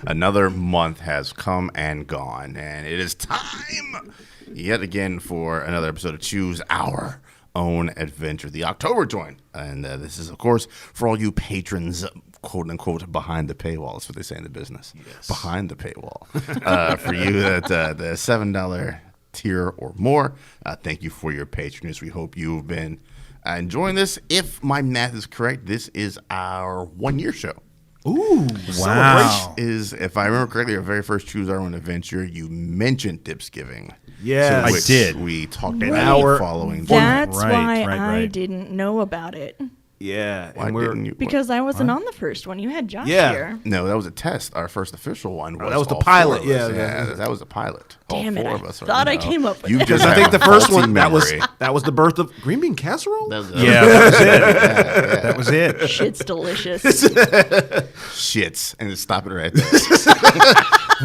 Another month has come and gone, and it is time yet again for another episode of Choose Our Own Adventure, the October joint. And this is, of course, for all you patrons, quote unquote, behind the paywall. That's what they say in the business. Yes. Behind the paywall. For you at the $7 tier or more, thank you for your patronage. We hope you've been enjoying this. If my math is correct, this is our 1 year show. Ooh, wow. Is, if I remember correctly, our very first Choose Our Own Adventure, you mentioned Dipsgiving. Yeah, I did. We talked about it following. That's why I didn't know about it. Yeah. Why didn't you? Because I wasn't on the first one. You had Josh here. No, that was a test. Our first official one was that was the pilot. Yeah, that was the pilot. Damn all it! four of us thought I came up with you it. Just I think the first one that memory. was the birth of green bean casserole. That was it. That was it. Shit's delicious. Shits, and stop it right there.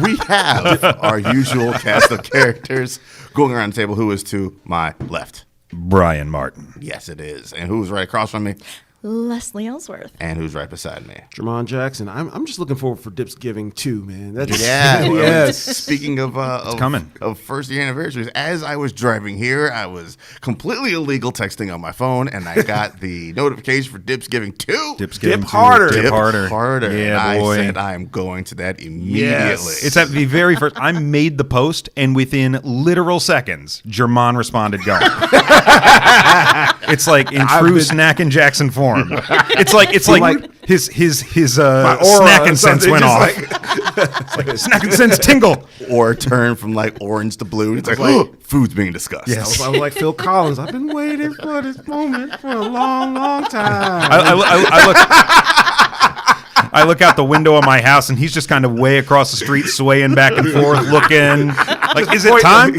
We have our usual cast of characters going around the table. Who is to my left? Brian Martin. Yes, it is. And who's right across from me? Leslie Ellsworth. And who's right beside me? Jermon Jackson. I'm just looking forward for Dipsgiving too, man. That's yes. Speaking of coming. Of first year anniversaries, as I was driving here, I was completely illegal texting on my phone, and I got the notification for Dipsgiving 2. Dip harder. Dip harder. Yeah, boy. I said I am going to that immediately. Yes. It's at the very first. I made the post, and within literal seconds, Jermon responded, "Go." It's like in true Snackin Jackson form. It's like his Snackin sense went off. It's like Snackin sense tingle. Or turn from like orange to blue. It's like, oh, food's being discussed. Yes. I was like Phil Collins. I've been waiting for this moment for a long, long time. I look out the window of my house, and he's just kind of way across the street, swaying back and forth, looking like, is it time?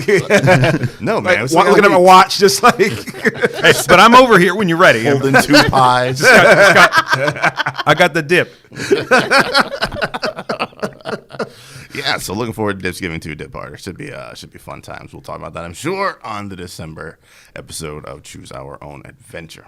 No, man. Looking at my watch, just like. Hey, but I'm over here when you're ready. Holding 2 pies. I got the dip. Yeah, so looking forward to Dipsgiving 2 Dip Harder. Should be fun times. We'll talk about that, I'm sure, on the December episode of Choose Our Own Adventure.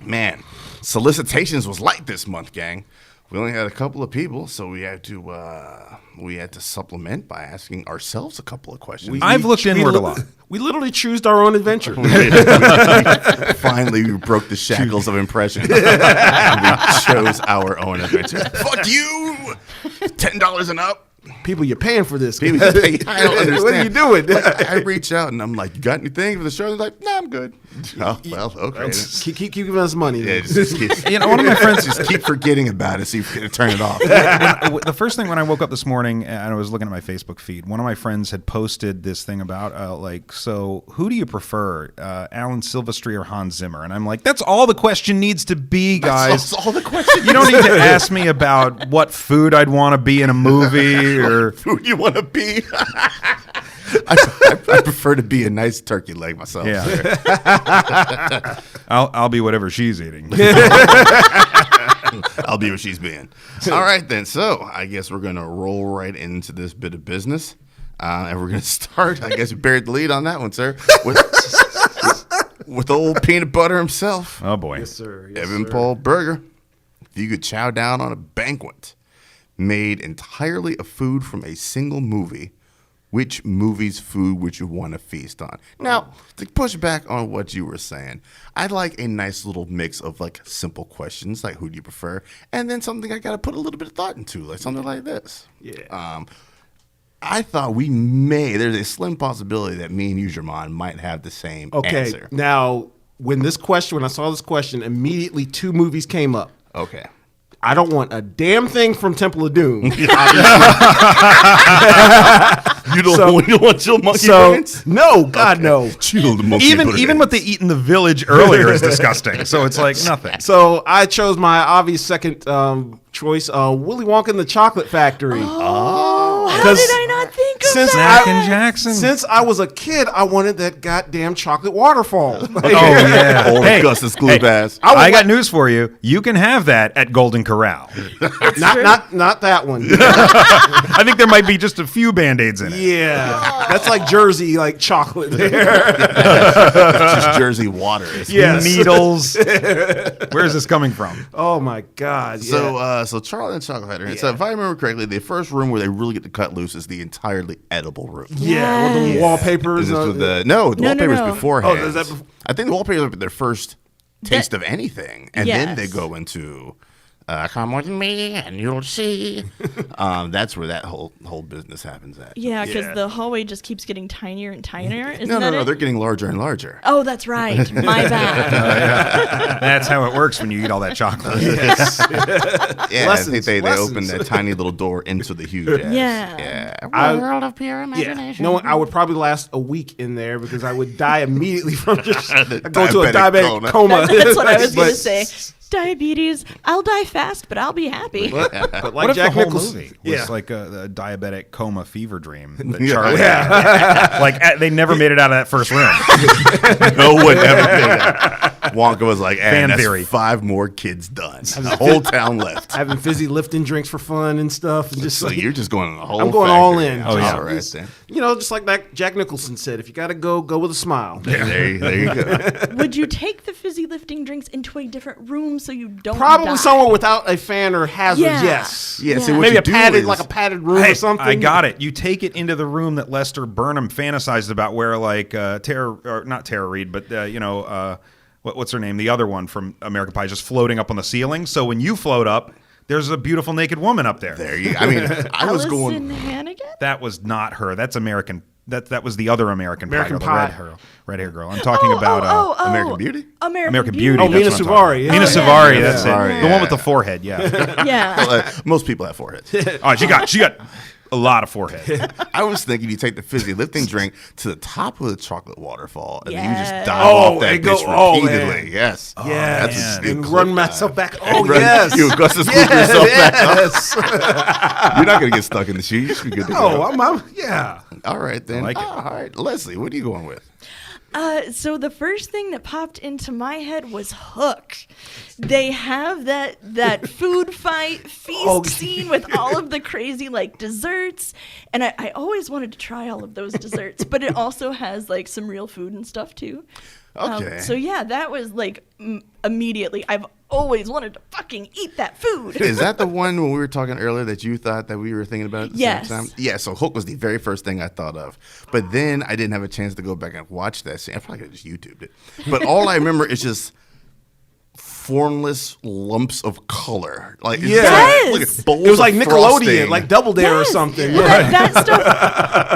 Man, solicitations was light this month, gang. We only had a couple of people, so we had to supplement by asking ourselves a couple of questions. I've looked inward a lot. We literally choosed our own adventure. Finally, we broke the shackles of impression. And we chose our own adventure. Fuck you! $10 and up. People, you're paying for this. People, I don't understand. What are you doing? Like, I reach out and I'm like, "You got anything for the show?" They're like, "Nah, I'm good." Oh, well, okay. Keep giving us money. Yeah, just keep, One of my friends just keep forgetting about it, so you can turn it off. The first thing when I woke up this morning and I was looking at my Facebook feed, one of my friends had posted this thing about so who do you prefer, Alan Silvestri or Hans Zimmer? And I'm like, that's all the question needs to be, guys. That's all the question. You don't need to ask me about what food I'd want to be in a movie or food you want to be. I prefer to be a nice turkey leg myself. Yeah. I'll be whatever she's eating. I'll be what she's being. All right, then. So I guess we're going to roll right into this bit of business. And we're going to start, I guess you buried the lead on that one, sir, with old peanut butter himself. Oh, boy. Yes, sir. Evan Paul Burger. If you could chow down on a banquet made entirely of food from a single movie, which movie's food would you want to feast on? Now, to push back on what you were saying, I'd like a nice little mix of like simple questions, like who do you prefer, and then something I got to put a little bit of thought into, like something like this. Yeah. I thought there's a slim possibility that me and you, Jermon, might have the same answer. Now, when I saw this question, immediately 2 movies came up. Okay. I don't want a damn thing from Temple of Doom. You don't want your monkey brains? No, God, no. Chill the monkey Even what they eat in the village earlier is disgusting. So it's like nothing. So I chose my obvious second choice, Willy Wonka and the Chocolate Factory. Oh, how did I not think of Snackin' Jackson. Since I was a kid, I wanted that goddamn chocolate waterfall. Oh yeah. Old Gus's glue ass. I got news for you. You can have that at Golden Corral. Not that one. I think there might be just a few Band-Aids in it. Yeah, that's like Jersey, like chocolate there. Just Jersey water. Yes. Needles. Where is this coming from? Oh my God. Yeah. So Charlie and Chocolate Factory. So if I remember correctly, the first room where they really get to cut loose is the entirely edible room. Yeah, with the wallpapers. Is this with the wallpapers no. beforehand. Oh, is that before? I think the wallpapers are their first taste of anything, and then they Yes. go into come with me and you'll see. That's where that whole business happens at. Yeah, because Yeah. the hallway just keeps getting tinier and tinier. Isn't No, that it? they're getting larger and larger. Oh, that's right. My bad. That's how it works when you eat all that chocolate. Yeah, I think they Lessons. opened that tiny little door into the huge ass. Yeah. Yeah. World of pure imagination. No, I would probably last a week in there because I would die immediately from just go to a diabetic diabetic coma. That's what I was going to But- say. Diabetes. I'll die fast, but I'll be happy. But What like if Jack the whole Nicholson, movie was yeah. like a diabetic coma fever dream that Yeah. Charlie had? Like they never made it out of that first room. No one ever did that. Wonka was like, Fan and that's theory. 5 more kids done. The whole town left. having fizzy lifting drinks for fun and stuff, and just So like, you're just going the whole I'm going all in. factory. Oh, yeah. All right, Just, then. you know, just like that Jack Nicholson said, if you got to go with a smile. There you go. Would you take the fizzy lifting drinks into a different room so you don't Probably die? somewhere without a fan or hazard. Yeah. Yes. Yeah, see, Yeah. what Maybe you a do padded, is, like a padded room Hey, or something. I got it. You take it into the room that Lester Burnham fantasized about, where like not Tara Reid, but what's her name? The other one from American Pie, just floating up on the ceiling. So when you float up, there's a beautiful naked woman up there. There you. I mean, I was Allison going. Hannigan? That was not her. That's American. That was the other American American Pie, Pie. the red hair girl. I'm talking about American Beauty? American Beauty. Oh, that's Mina what I'm talking Suvari. about. Mina Oh, yeah. Suvari. Mina That's Suvari, it. The one with yeah. the forehead. Yeah. Yeah. Most people have foreheads. Oh, she got a lot of forehead. I was thinking you take the fizzy lifting drink to the top of the chocolate waterfall, and then you just Yes. dive Oh, off that and go- bitch oh, repeatedly. man. Yes. Yes. That's a and good run clip myself dive. back. Oh, Run- yes. You Augustus Yes, yourself back up. yes. You're not going to get stuck in the shoe. You should be good to Oh, go. yeah. All right, then. like it. All right. Leslie, what are you going with? So the first thing that popped into my head was Hook. They have that food fight feast Oh. scene with all of the crazy like desserts, and I always wanted to try all of those desserts, but it also has like some real food and stuff too. Okay. So yeah, that was like immediately. I've always wanted to fucking eat that food. Is that the one when we were talking earlier that you thought that we were thinking about at the Yes. same time? Yeah, so Hook was the very first thing I thought of. But then I didn't have a chance to go back and watch that scene. I probably could have just YouTubed it. But all I remember is just formless lumps of color. Like, it's Yes. just like bowls It was like of Nickelodeon, frosting. like Double Dare or Yes. something. Well, Yeah. that stuff,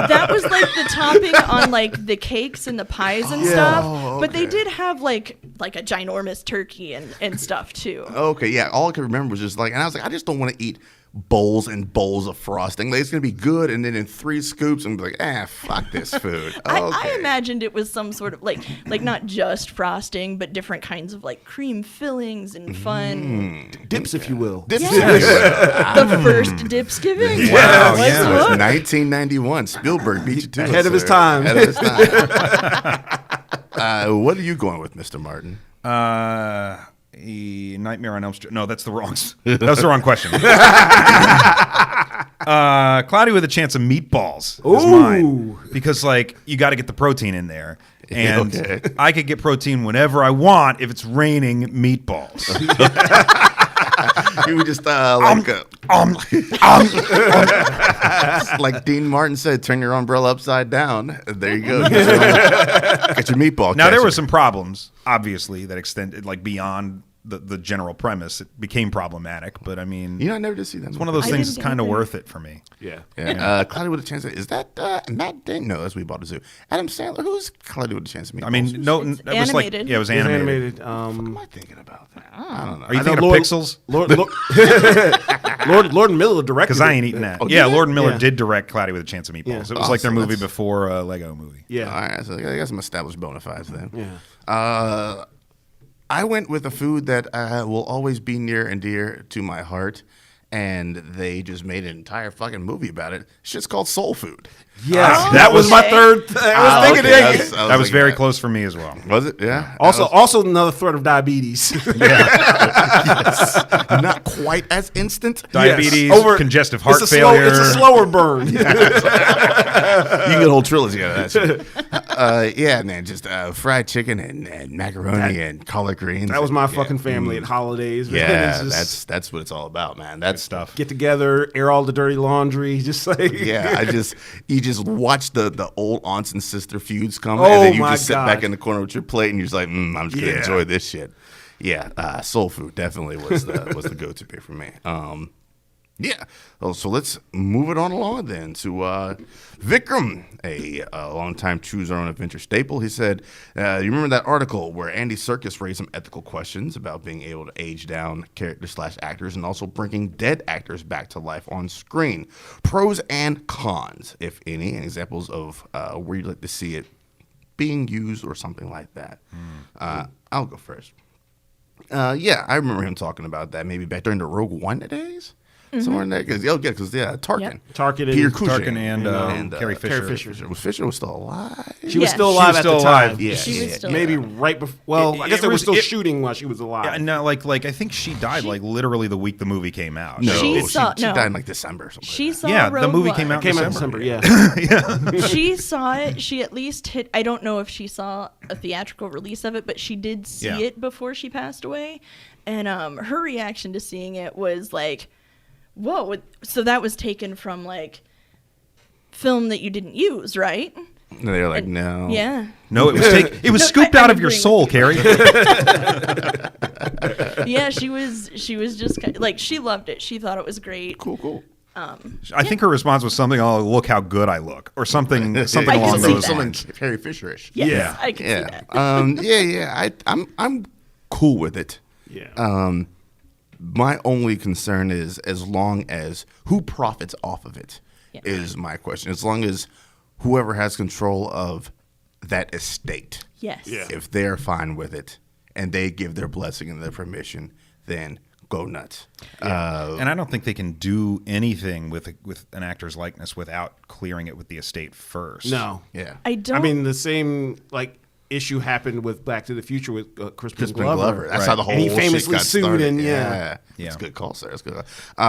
that was like the topping on like the cakes and the pies and stuff. Oh, But they okay. did have like a ginormous turkey and stuff too. Okay, yeah. All I could remember was just like, and I was like, I just don't want to eat bowls and bowls of frosting. Like, it's gonna be good, and then in 3 scoops, I'm like, fuck this food. I Okay. imagined it was some sort of like not just frosting, but different kinds of like cream fillings and fun. Dips, if you will. This Yeah. The first dips giving. Wow, Let's yeah. It was look. 1991. Spielberg beat you to it. Ahead of his sir. time. Ahead of his time. What are you going with, Mr. Martin? Nightmare on Elm Street. No, that's the wrong. That was the wrong question. Cloudy with a Chance of Meatballs is mine Ooh. because like you got to get the protein in there, and Okay. I could get protein whenever I want if it's raining meatballs. You would just like Dean Martin said, turn your umbrella upside down. There you go. Get your meatball. Now there catcher. were some problems, obviously, that extended like beyond the general premise. It became problematic, but I mean, You know, I never did see that. it's one of those I things didn't that's kind of either. worth it for me. Yeah. Yeah. Cloudy with a Chance. Is that Matt Damon? No, that's We Bought a Zoo. Adam Sandler. Who's Cloudy with a Chance of Meatballs? I mean, no, It's it was like animated. yeah, it was It was animated. animated. What am I thinking about that? I don't know. Are you I thinking know of Pixels? Lord Miller directed. Because I ain't eating that. Oh, Yeah, did Lord Miller Yeah. did direct Cloudy with a Chance of Meatballs. Yeah. It was like their Awesome. movie That's- before Lego movie. Yeah. All right, so I got some established bona fides then. Yeah. I went with a food that will always be near and dear to my heart, and they just made an entire fucking movie about it. Shit's called Soul Food. Yes, Oh, that was my okay. third. I was thinking okay, that. I That was thinking very that. close for me as well. Was it? Yeah. Also another threat of diabetes. Not quite as instant. Diabetes, Yes. congestive heart it's failure. It's a slower burn. You can get a whole trilogy out of that shit. Yeah, man, just fried chicken and macaroni and collard greens. That was my fucking family at holidays. Man. Yeah, It's just that's what it's all about, man. That's stuff. get together, air all the dirty laundry, just like Yeah, you just watch the old aunts and sister feuds come, Oh, and then you my just sit back God. in the corner with your plate, and you're just like, I'm just gonna Yeah. enjoy this shit. Yeah, Soul Food definitely was the go-to pick for me. Yeah, so let's move it on along then to Vikram, a longtime Choose Our Own Adventure staple. He said, you remember that article where Andy Serkis raised some ethical questions about being able to age down characters/actors and also bringing dead actors back to life on screen? Pros and cons, if any, and examples of where you'd like to see it being used or something like that. I'll go first. Yeah, I remember him talking about that maybe back during the Rogue One days. Somewhere in there, because Tarkin, Yep. Tarkin and- Peter Cushing, Tarkin and Carrie Fisher. Carrie Fisher. Was Fisher still alive? She was Yes. still She alive was at still the alive. time. Yeah, She was still Maybe alive. right before. Well, I guess they were was- still shooting while she was alive. Yeah, no, like I think she died like literally the week the movie came out. No, She she saw- no. died in like December or something. She saw Yeah, the Rogue movie One. came out Came out in December. December. Yeah. She saw it. She at least hit. I don't know if she saw a theatrical release of it, but she did see Yeah. it before she passed away. And her reaction to seeing it was like, "Whoa!" So that was taken from like film that you didn't use, right? And they were like, no. Yeah. No, it was No, scooped I out of your agree. soul, Carrie. Yeah, she was just kind of, like, she loved it. She thought it was great. Cool. I think her response was something, "Oh, look how good I look," or something I along can see those that. lines. Something Carrie Fisher-ish. Yes, Yeah. I can see Yeah. that. I'm cool with it. Yeah. My only concern is as long as who profits off of it is Yeah. my question. As long as whoever has control of that estate, Yes. Yeah. if they're fine with it and they give their blessing and their permission, then go nuts. And I don't think they can do anything with an actor's likeness without clearing it with the estate first. No. Yeah. I don't. I mean, the same issue happened with Back to the Future with Crispin Crispin Glover. Glover. That's Right. how the whole And he shit famously got sued started. and Yeah. It's a good call, sir. It's good.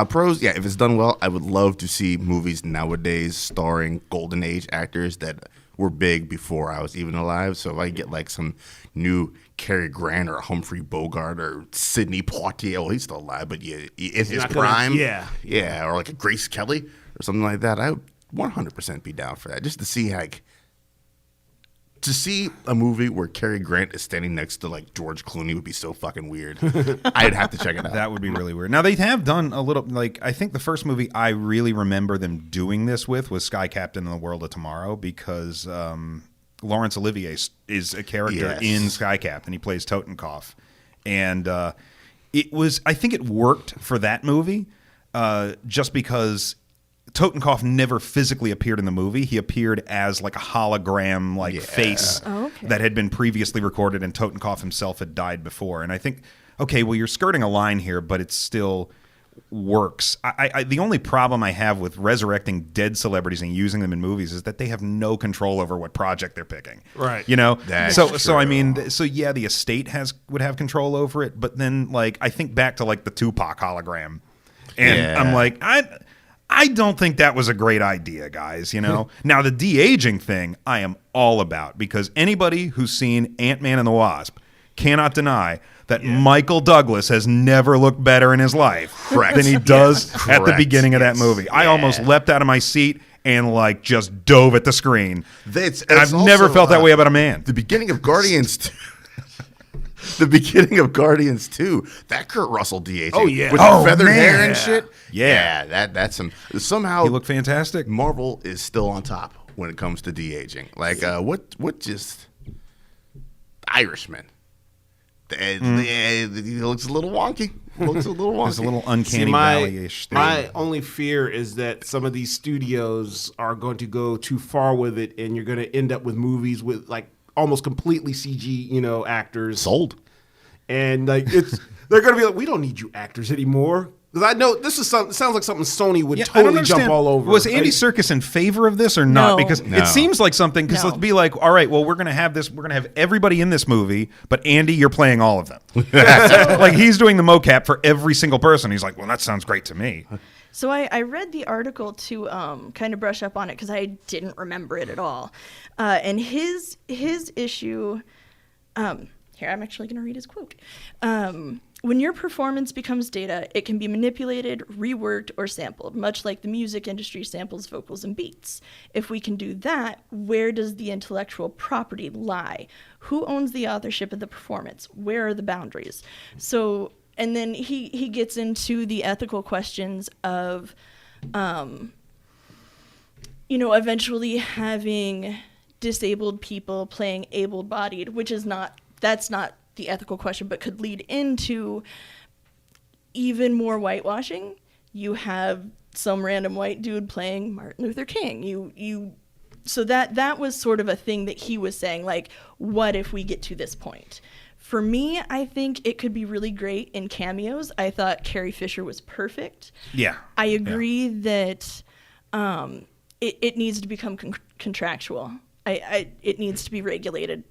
Pros, yeah, if it's done well, I would love to see movies nowadays starring golden age actors that were big before I was even alive. So if I get like some new Cary Grant or Humphrey Bogart or Sidney Poitier, well, he's still alive, but yeah, in his not gonna- prime, yeah. or like a Grace Kelly or something like that, I would 100% be down for that. Just to see a movie where Cary Grant is standing next to like George Clooney would be so fucking weird. I'd have to check it out. That would be really weird. Now, they have done a little, I think the first movie I really remember them doing this with was Sky Captain in the World of Tomorrow, because Laurence Olivier is a character Yes. in Sky Captain. He plays Totenkopf. And I think it worked for that movie just because Totenkopf never physically appeared in the movie. He appeared as like a hologram face Oh, okay. that had been previously recorded, and Totenkopf himself had died before. And I think, okay, well, you're skirting a line here, but it still works. The only problem I have with resurrecting dead celebrities and using them in movies is that they have no control over what project they're picking. Right. You know? That's So I true. mean, yeah, the estate would have control over it, but then I think back to the Tupac hologram. And Yeah. I'm like, I don't think that was a great idea, guys, you know? Now, the de-aging thing I am all about, because anybody who's seen Ant-Man and the Wasp cannot deny that Michael Douglas has never looked better in his life Correct. than he does Yes. at the Correct. beginning of that Yes. movie. I Yeah. almost leapt out of my seat and just dove at the screen. It's And I've never also, felt that way about a man. The beginning of Guardians. The beginning of Guardians 2, that Kurt Russell de-aging. Oh, yeah. With Oh, the feathered hair man. and shit. Yeah. That's some. Somehow He looked fantastic. Marvel is still on top when it comes to de-aging. What just Irishman? He looks a little wonky. Looks a little wonky. There's a little uncanny valley-ish thing. my only fear is that some of these studios are going to go too far with it, and you're going to end up with movies with almost completely CG, actors. sold. And they're going to be like, we don't need you actors anymore. Because I know this is sounds like something Sony would Yeah, I don't totally jump understand. all over. Was Andy Serkis in favor of this or not? No. Because No. it seems like something. Because No. let's be like, all right, well, we're gonna have this. We're gonna have everybody in this movie, but Andy, you're playing all of them. Like he's doing the mocap for every single person. He's like, well, that sounds great to me. So I read the article to kind of brush up on it because I didn't remember it at all. And his issue, here, I'm actually going to read his quote. When your performance becomes data, it can be manipulated, reworked, or sampled, much like the music industry samples vocals and beats. If we can do that, where does the intellectual property lie? Who owns the authorship of the performance? Where are the boundaries? So, and then he gets into the ethical questions of, eventually having disabled people playing able-bodied, which is that's not the ethical question, but could lead into even more whitewashing. You have some random white dude playing Martin Luther King. So that was sort of a thing that he was saying, like, what if we get to this point? For me, I think it could be really great in cameos. I thought Carrie Fisher was perfect. Yeah, I agree that it needs to become contractual. It needs to be regulated.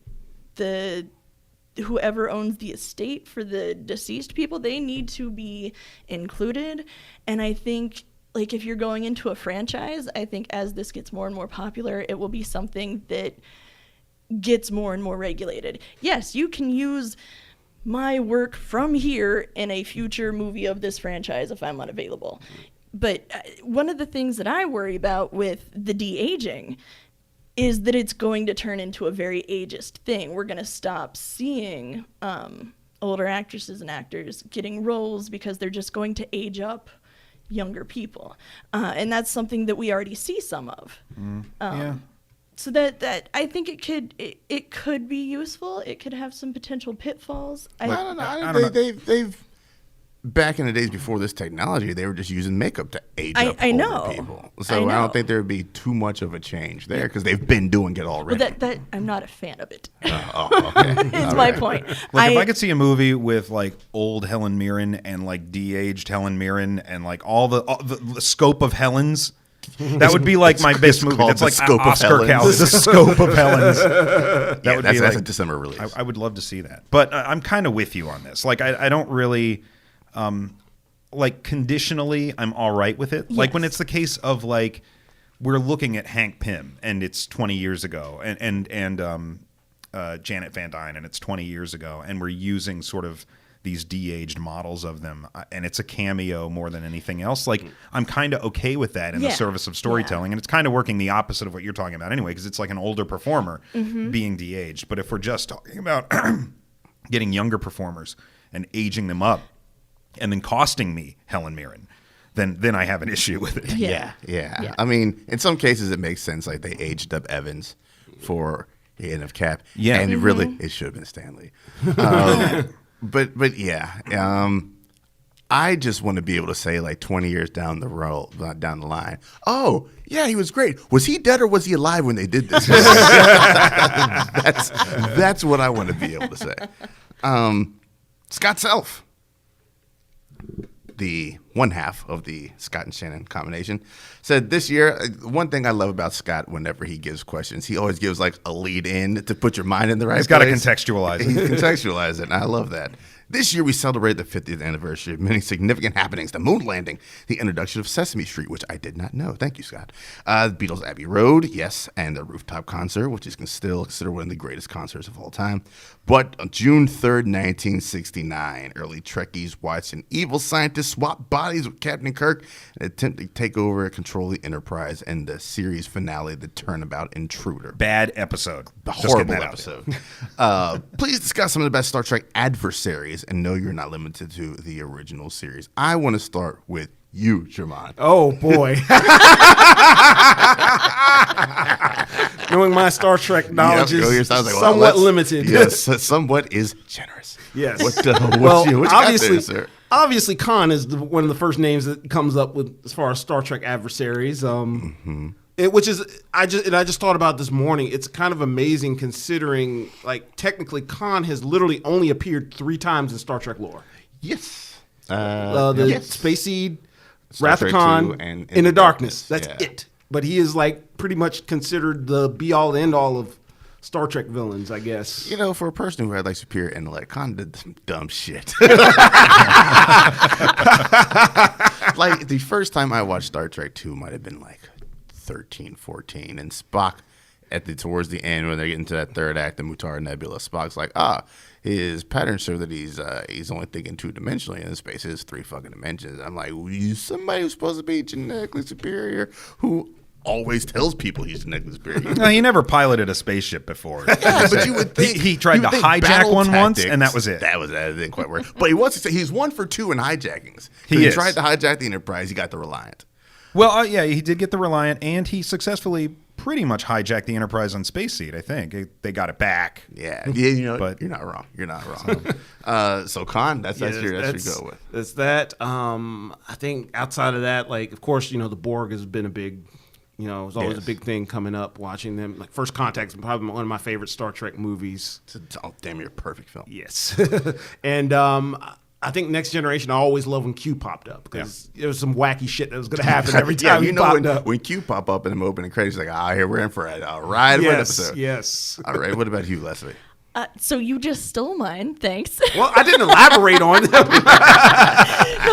Whoever owns the estate for the deceased people, they need to be included. And I think, like, if you're going into a franchise, I think as this gets more and more popular, it will be something that gets more and more regulated. Yes, you can use my work from here in a future movie of this franchise if I'm unavailable. But one of the things that I worry about with the de-aging is that it's going to turn into a very ageist thing. We're going to stop seeing older actresses and actors getting roles because they're just going to age up younger people. And that's something that we already see some of. yeah. So that I think it could be useful. It could have some potential pitfalls. I don't know. They've back in the days before this technology, they were just using makeup to age up I older know. people. So I don't think there would be too much of a change there because they've been doing it already. Well, that I'm not a fan of it. Okay. Is my point. Like if I could see a movie with like old Helen Mirren and like de-aged Helen Mirren and like all the scope of Helens. That would be like my best movie. called That's The like Scope of Oscar Helens. Helens. The scope of Helens. That would be that's like a December release. I would love to see that, but I'm kind of with you on this. Like I don't really, like conditionally, I'm all right with it. Like when Yes. it's the case of like we're looking at Hank Pym and it's 20 years ago, and Janet Van Dyne and it's 20 years ago, and we're using sort of these de-aged models of them, and it's a cameo more than anything else. Like I'm kind of okay with that in the Yeah. service of storytelling, and it's kind of working the opposite of what you're talking about anyway, because it's like an older performer being de-aged. But if we're just talking about getting younger performers and aging them up, and then costing me Helen Mirren, then I have an issue with it. Yeah. Yeah. I mean, in some cases it makes sense. Like they aged up Evans for the end of Cap. Yeah. And it should have been Stanley. But yeah. I just want to be able to say like 20 years down the line, oh, yeah, he was great. Was he dead or was he alive when they did this? That's what I want to be able to say. Scott Self, the one half of the Scott and Shannon combination, said this year, one thing I love about Scott whenever he gives questions, he always gives like a lead in to put your mind in the right place. He's got to contextualize He it. contextualized it, and I love that. This year, we celebrate the 50th anniversary of many significant happenings: the moon landing, the introduction of Sesame Street, which I did not know. Thank you, Scott. The Beatles' Abbey Road, yes, and the rooftop concert, which is still considered one of the greatest concerts of all time. But on June 3rd, 1969, early Trekkies watched an evil scientist swap bodies with Captain Kirk and attempt to take over and control the Enterprise, and the series finale, The Turnabout Intruder. Bad episode. The Just horrible getting that out there. episode. Please discuss some of the best Star Trek adversaries, and no, you're not limited to the original series. I want to start with you, Jermon. Oh boy. Knowing my Star Trek knowledge is somewhat limited. Yes, somewhat is generous. Yes. What you got obviously, there, sir? obviously, Khan is one of the first names that comes up with as far as Star Trek adversaries. Which is I just thought about this morning. It's kind of amazing considering, like, technically Khan has literally only appeared 3 times in Star Trek lore. Yes. The Yes. Space Seed, Star Wrath of Trek Khan, 2, and In the Darkness. That's Yeah. it. But he is like pretty much considered the be-all, end-all of Star Trek villains, I guess. You know, for a person who had like superior intellect, Khan did some dumb shit. Like the first time I watched Star Trek 2 might have been like 13, 14, and Spock towards the end when they're getting to that third act, the Mutara Nebula, Spock's like, his patterns show that he's only thinking 2-dimensionally, and space is 3 fucking dimensions. I'm like, you somebody who's supposed to be genetically superior who always tells people he's genetically superior. No, he never piloted a spaceship before. Yeah, but you would think he tried to hijack one once, and that was it. That didn't quite work. But he's 1 for 2 in hijackings. He is. Tried to hijack the Enterprise. He got the Reliant. Well, yeah, he did get the Reliant, and he successfully pretty much hijacked the Enterprise on Space Seed, I think. They got it back. Yeah, you know, But- you're not wrong. You're not wrong. So Khan, that's your go with. That's that. I think outside of that, like, of course, the Borg has been a big, it's always Yes. a big thing coming up, watching them. Like, First Contact is probably one of my favorite Star Trek movies. It's a damn near perfect film. Yes. And I think Next Generation, I always loved when Q popped up because there was some wacky shit that was going to happen every time he popped up. When Q pop up in the opening credits, like, here we're in for a ride for an Yes, episode. yes. All right, what about you, Leslie? So you just stole mine. Thanks. Well, I didn't elaborate on it. No,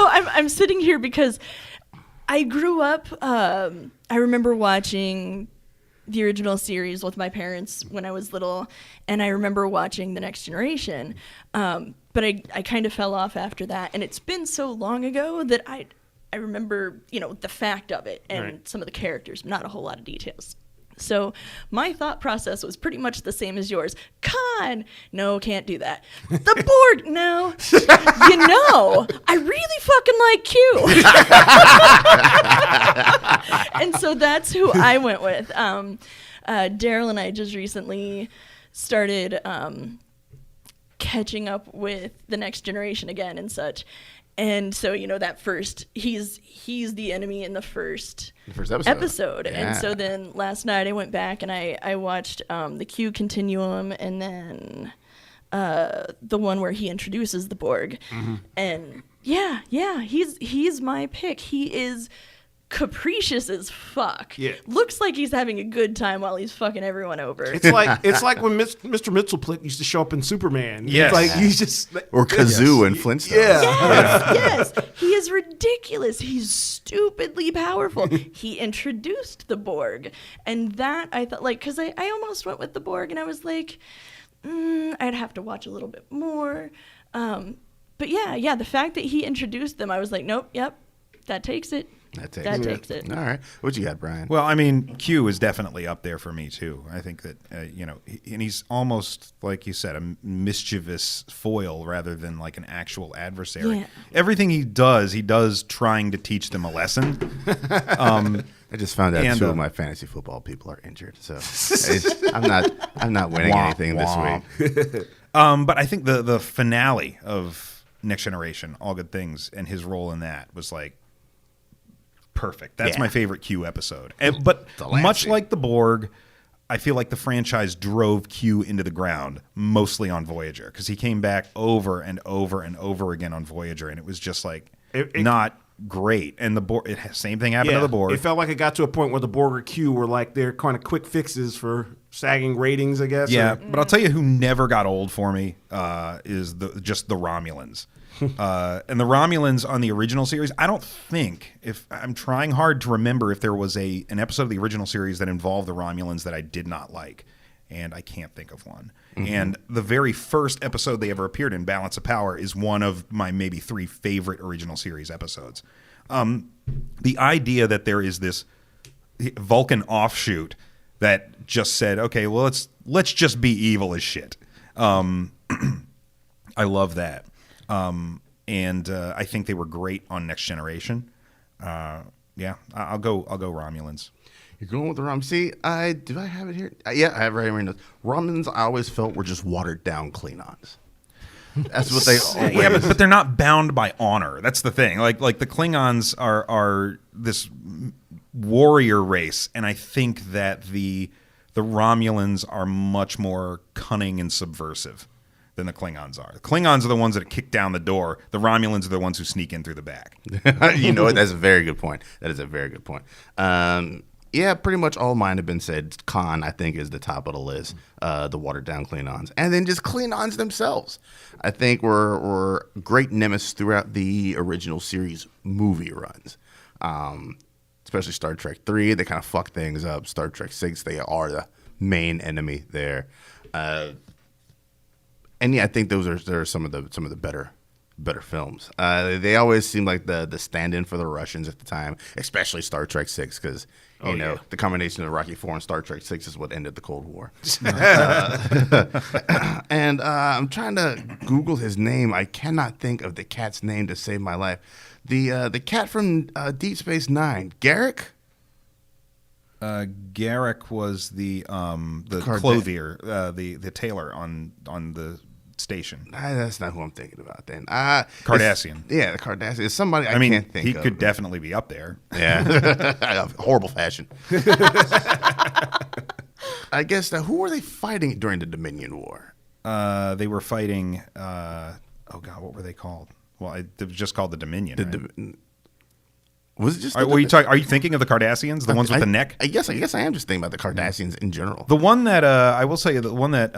I'm sitting here because I grew up. I remember watching the original series with my parents when I was little, and I remember watching The Next Generation. But I kind of fell off after that, and it's been so long ago that I remember the fact of it and Right. some of the characters, not a whole lot of details. So my thought process was pretty much the same as yours. Khan, no, can't do that. The Borg, no. I really fucking like Q. And so that's who I went with. Daryl and I just recently started catching up with The Next Generation again and such. And so, that first, he's the enemy in the first episode. Yeah. And so then last night I went back and I watched the Q Continuum and then the one where he introduces the Borg. Mm-hmm. And yeah, he's my pick. He is capricious as fuck. Yeah. Looks like he's having a good time while he's fucking everyone over. It's like when Mr. Mitchell used to show up in Superman. Yes. It's like he's just Or Kazoo and Flintstones. Yeah. Yes. He is ridiculous. He's stupidly powerful. He introduced the Borg. And that I thought, because I almost went with the Borg and I was like, I'd have to watch a little bit more. But yeah, the fact that he introduced them, I was like, nope, yep, that takes it. That takes it. All right. What you got, Brian? Well, I mean, Q is definitely up there for me, too. I think that, and he's almost, like you said, a mischievous foil rather than like an actual adversary. Yeah. Everything he does trying to teach them a lesson. I just found out and, 2 of my fantasy football people are injured, so I'm not winning anything this week. But I think the finale of Next Generation, All Good Things, and his role in that was like perfect. That's my favorite Q episode. But much like the Borg, I feel like the franchise drove Q into the ground, mostly on Voyager, because he came back over and over and over again on Voyager, and it was just like not great. And the Borg, same thing happened to the Borg. It felt like it got to a point where the Borg or Q were like their kind of quick fixes for sagging ratings, I guess. Yeah, but I'll tell you who never got old for me is just the Romulans. And the Romulans on the original series, I don't think, if I'm trying hard to remember if there was an episode of the original series that involved the Romulans that I did not like, and I can't think of one. Mm-hmm. And the very first episode they ever appeared in, Balance of Power, is one of my maybe 3 favorite original series episodes. The idea that there is this Vulcan offshoot that just said, okay, well, let's just be evil as shit. I love that. And I think they were great on Next Generation. Yeah, I'll go Romulans. You're going with the Romulans. See, do I have it here? Yeah, I have it right here. Romulans, I always felt were just watered down Klingons. That's what they always. Yeah, but they're not bound by honor. That's the thing. Like the Klingons are this warrior race, and I think that the Romulans are much more cunning and subversive. than the Klingons are. The Klingons are the ones that kick down the door. The Romulans are the ones who sneak in through the back. You know what? That's a very good point. That is a very good point. Yeah, pretty much all mine have been said. Khan, I think, is the top of the list. The watered-down Klingons. And then just Klingons themselves. I think were great nemesis throughout the original series movie runs. Especially Star Trek 3, they kind of fuck things up. Star Trek 6, they are the main enemy there. And yeah, I think those are some of the better films. They always seem like the stand-in for the Russians at the time, especially Star Trek 6, because the combination of Rocky 4 and Star Trek 6 is what ended the Cold War. And I'm trying to Google his name. I cannot think of the cat's name to save my life. The cat from Deep Space Nine, Garrick. Garrick was the clothier, the tailor on the station. That's not who I'm thinking about then. Cardassian. Yeah, the Cardassian. It's somebody I can't think he of. could definitely be up there. Yeah. Horrible fashion. I guess, who were they fighting during the Dominion War? They were fighting, what were they called? Well, it was just called the Dominion. Right? Was it just? Are you thinking of the Cardassians, the ones with the neck? I guess I am just thinking about the Cardassians in general. The one that I will say, the one that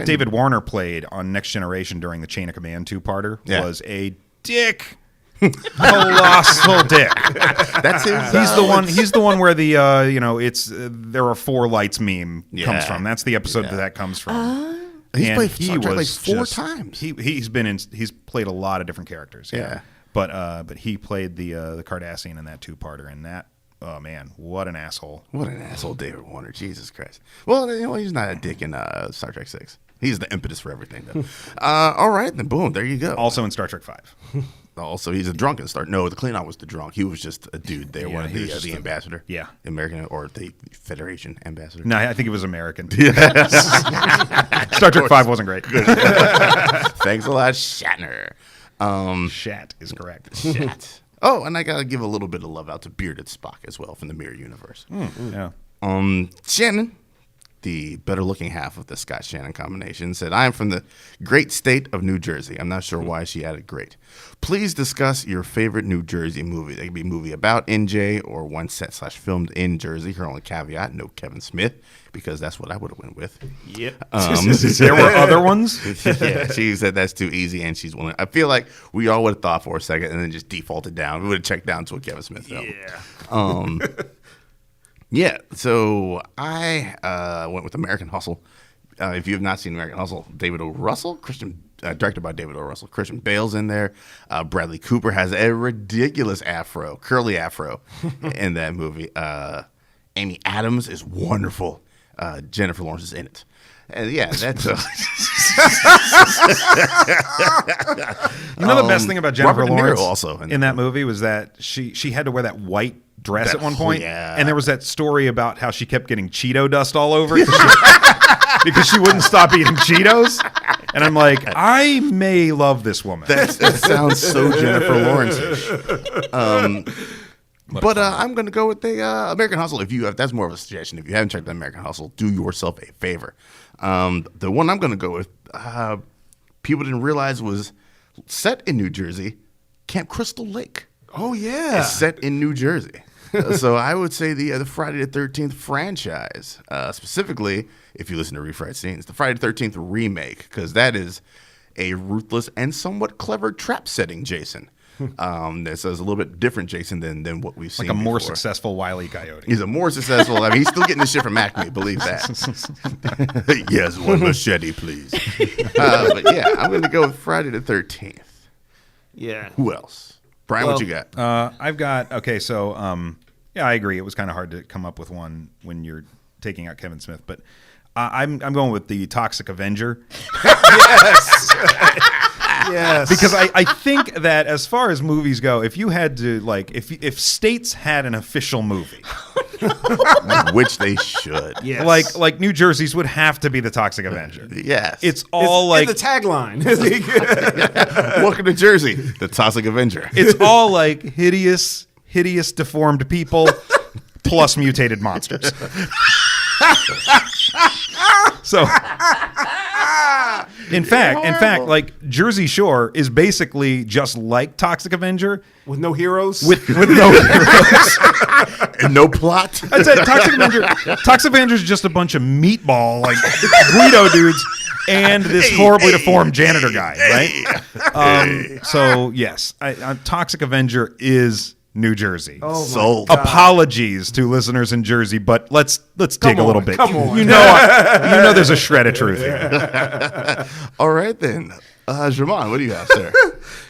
David Warner played on Next Generation during the Chain of Command 2-parter was a dick, colossal dick. That's his. He's the one where the there are 4 lights meme comes from. That's the episode that comes from. He's played Star Trek like 4 times. He's played a lot of different characters. Yeah. But he played the Cardassian in that 2-parter, and that, oh man, what an asshole! What an asshole, David Warner! Jesus Christ! Well, he's not a dick in Star Trek 6. He's the impetus for everything, though. All right, then boom, there you go. Also in Star Trek 5. Also, he's a drunken Star. No, the Klingon was the drunk. He was just a dude there, one of the ambassador. Yeah, American or the Federation ambassador. No, I think it was American. Star Trek 5 wasn't great. Thanks a lot, Shatner. Shat is correct. Shat. Oh, and I gotta give a little bit of love out to Bearded Spock as well from the Mirror Universe. Yeah. Shannon, the better-looking half of the Scott Shannon combination, said, "I am from the great state of New Jersey." I'm not sure why she added "great." Please discuss your favorite New Jersey movie. They could be a movie about NJ or one set/filmed in Jersey. Her only caveat: no Kevin Smith, because that's what I would have went with. Yep. There were other ones. Yeah, she said that's too easy, and she's willing. I feel like we all would have thought for a second and then just defaulted down. We would have checked down to a Kevin Smith film. Yeah. Yeah, so I went with American Hustle. If you have not seen American Hustle, David O. Russell, directed by David O. Russell. Christian Bale's in there. Bradley Cooper has a ridiculous curly afro in that movie. Amy Adams is wonderful. Jennifer Lawrence is in it. And yeah, that's the best thing about Jennifer Lawrence also in that movie was that she had to wear that white dress at one point, and there was that story about how she kept getting Cheeto dust all over it because she wouldn't stop eating Cheetos. And I'm like, I may love this woman. That sounds so Jennifer Lawrence-ish. But I'm going to go with the American Hustle. If that's more of a suggestion. If you haven't checked out American Hustle, do yourself a favor. The one I'm going to go with, people didn't realize was set in New Jersey, Camp Crystal Lake. Oh, yeah. It's set in New Jersey. So I would say the Friday the 13th franchise, specifically, if you listen to Refried Scenes, the Friday the 13th remake, because that is a ruthless and somewhat clever trap setting Jason. This is a little bit different Jason than what we've seen. Like a more before. Successful Wile E. Coyote. He's a more successful. I mean, he's still getting this shit from Acme. Believe that. Yes, one machete, please. But yeah, I'm going to go with Friday the 13th. Yeah. Who else? Brian, what you got? I've got I agree. It was kind of hard to come up with one when you're taking out Kevin Smith, but I'm going with the Toxic Avenger. Yes. Yes. Because I think that as far as movies go, if you had to if states had an official movie, which they should, yes. like New Jersey's would have to be the Toxic Avenger. Yes, it's all it's the tagline. Welcome to Jersey, the Toxic Avenger. It's all like hideous, deformed people plus mutated monsters. So In fact, like Jersey Shore is basically just like Toxic Avenger with no heroes. with no heroes. And no plot. I'd say Toxic Avenger is just a bunch of meatball like Guido dudes and this horribly deformed janitor guy, right? So yes, Toxic Avenger is New Jersey. Oh my Sold. God. Apologies to listeners in Jersey, but let's dig a little bit. Come on. You know there's a shred of truth here. All right, then. Jermon, what do you have, sir?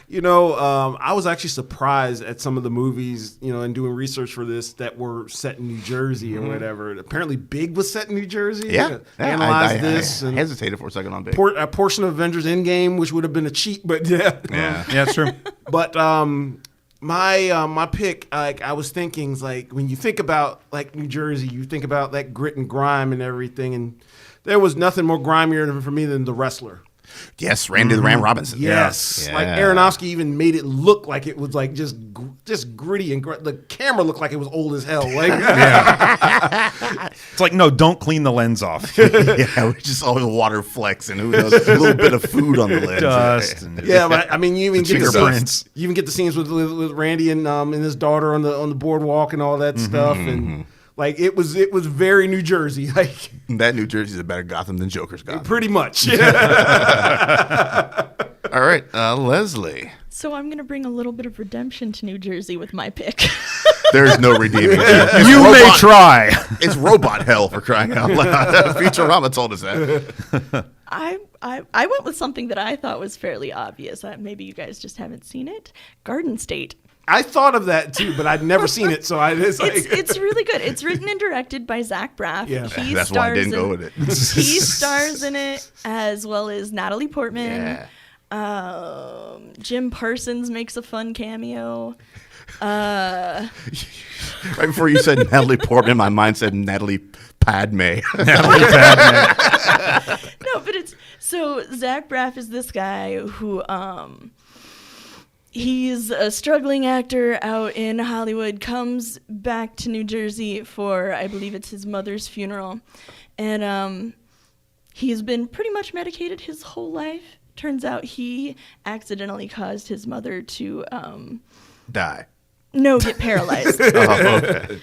I was actually surprised at some of the movies, and doing research for this that were set in New Jersey or whatever. Apparently, Big was set in New Jersey. Yeah. Analyzed this. I and hesitated for a second on Big. a portion of Avengers Endgame, which would have been a cheat, but yeah. Yeah. Yeah, that's true. But my pick, I was thinking, like, when you think about like New Jersey, you think about that grit and grime and everything, and there was nothing more grimier for me than The Wrestler. Yes, Randy the Ram Robinson. Yes, Yeah. like Aronofsky even made it look like it was like just gritty and the camera looked like it was old as hell. Like, It's like, no, don't clean the lens off. Yeah, we just always water flecks and who knows, a little bit of food on the lens. Dust. And yeah, but I mean, you even get the fingerprints. scenes. You even get the scenes with Randy and his daughter on the boardwalk and all that stuff, and like it was very New Jersey, like That New Jersey's a better Gotham than Joker's Gotham. pretty much. All right, Leslie. So I'm going to bring a little bit of redemption to New Jersey with my pick. There's no redeeming. You may try. It's robot hell, for crying out loud. Futurama told us that. I went with something that I thought was fairly obvious. Maybe you guys just haven't seen it. Garden State. I thought of that too, but I'd never seen it, so It's really good. It's written and directed by Zach Braff. Yeah. That's why I didn't go with it. He stars in it, as well as Natalie Portman. Yeah. Jim Parsons makes a fun cameo. Right before you said Natalie Portman, my mind said Natalie Padme. No, but it's so Zach Braff is this guy who he's a struggling actor out in Hollywood, comes back to New Jersey for, I believe it's his mother's funeral, and he's been pretty much medicated his whole life. Turns out he accidentally caused his mother to Die. no, get paralyzed. Oh, okay.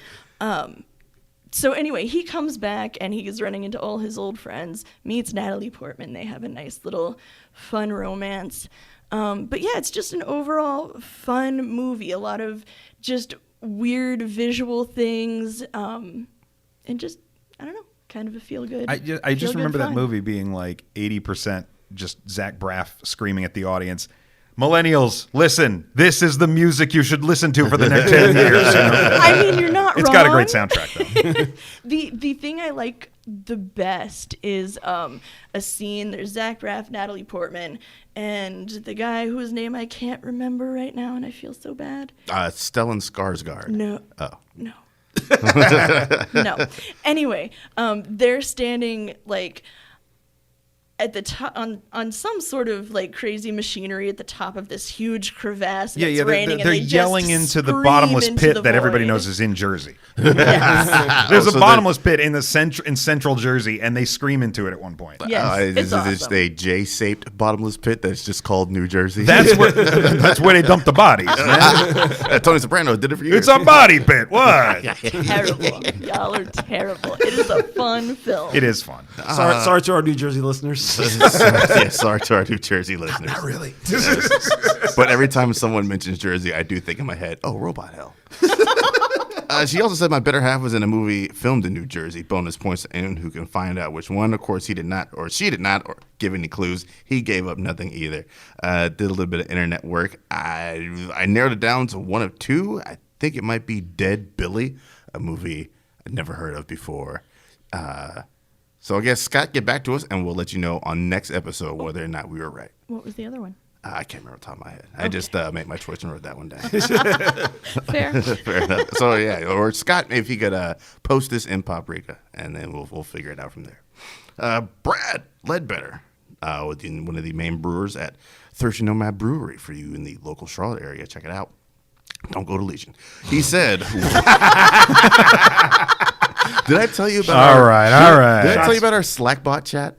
So anyway, he comes back and he's running into all his old friends, meets Natalie Portman. They have a nice little fun romance. But yeah, it's just an overall fun movie. A lot of just weird visual things, and just, I don't know, kind of a feel-good. I just remember that movie being like 80% just Zach Braff screaming at the audience, "Millennials, listen, this is the music you should listen to for the next 10 years. I mean, you're not wrong. It's got a great soundtrack, though. The thing I like the best is a scene. There's Zach Braff, Natalie Portman, and the guy whose name I can't remember right now, and I feel so bad. Stellan Skarsgård. No. Oh. No. No. Anyway, they're standing like at the top on some sort of like crazy machinery at the top of this huge crevasse. And it's raining, they're and they yelling just into the scream bottomless into pit the that everybody void. knows is in Jersey. Yes. There's So a bottomless pit in central Jersey, and they scream into it at one point. Yes, Is it's it awesome. a J-shaped bottomless pit that's just called New Jersey? That's where they dump the bodies, man. Tony Soprano did it for years. It's a body pit. What? Terrible. Y'all are terrible. It is a fun film. It is fun. sorry to our New Jersey listeners. Yeah, sorry to our New Jersey listeners. Not really. But every time someone mentions Jersey, I do think in my head, oh, robot hell. She also said my better half was in a movie filmed in New Jersey. Bonus points to anyone who can find out which one. Of course, he did not, or she did not, or give any clues. He gave up nothing either. Did a little bit of internet work. I narrowed it down to one of two. I think it might be Dead Billy, a movie I'd never heard of before. So I guess, Scott, get back to us, and we'll let you know on next episode whether or not we were right. What was the other one? I can't remember off the top of my head. I just made my choice and wrote that one down. Fair. Fair enough. So, yeah, or Scott, if he could post this in Paprika, and then we'll figure it out from there. Brad Ledbetter, one of the main brewers at Thirsty Nomad Brewery for you in the local Charlotte area. Check it out. Don't go to Legion. He said... Did I tell you about All right. Did I tell you about our Slackbot chat?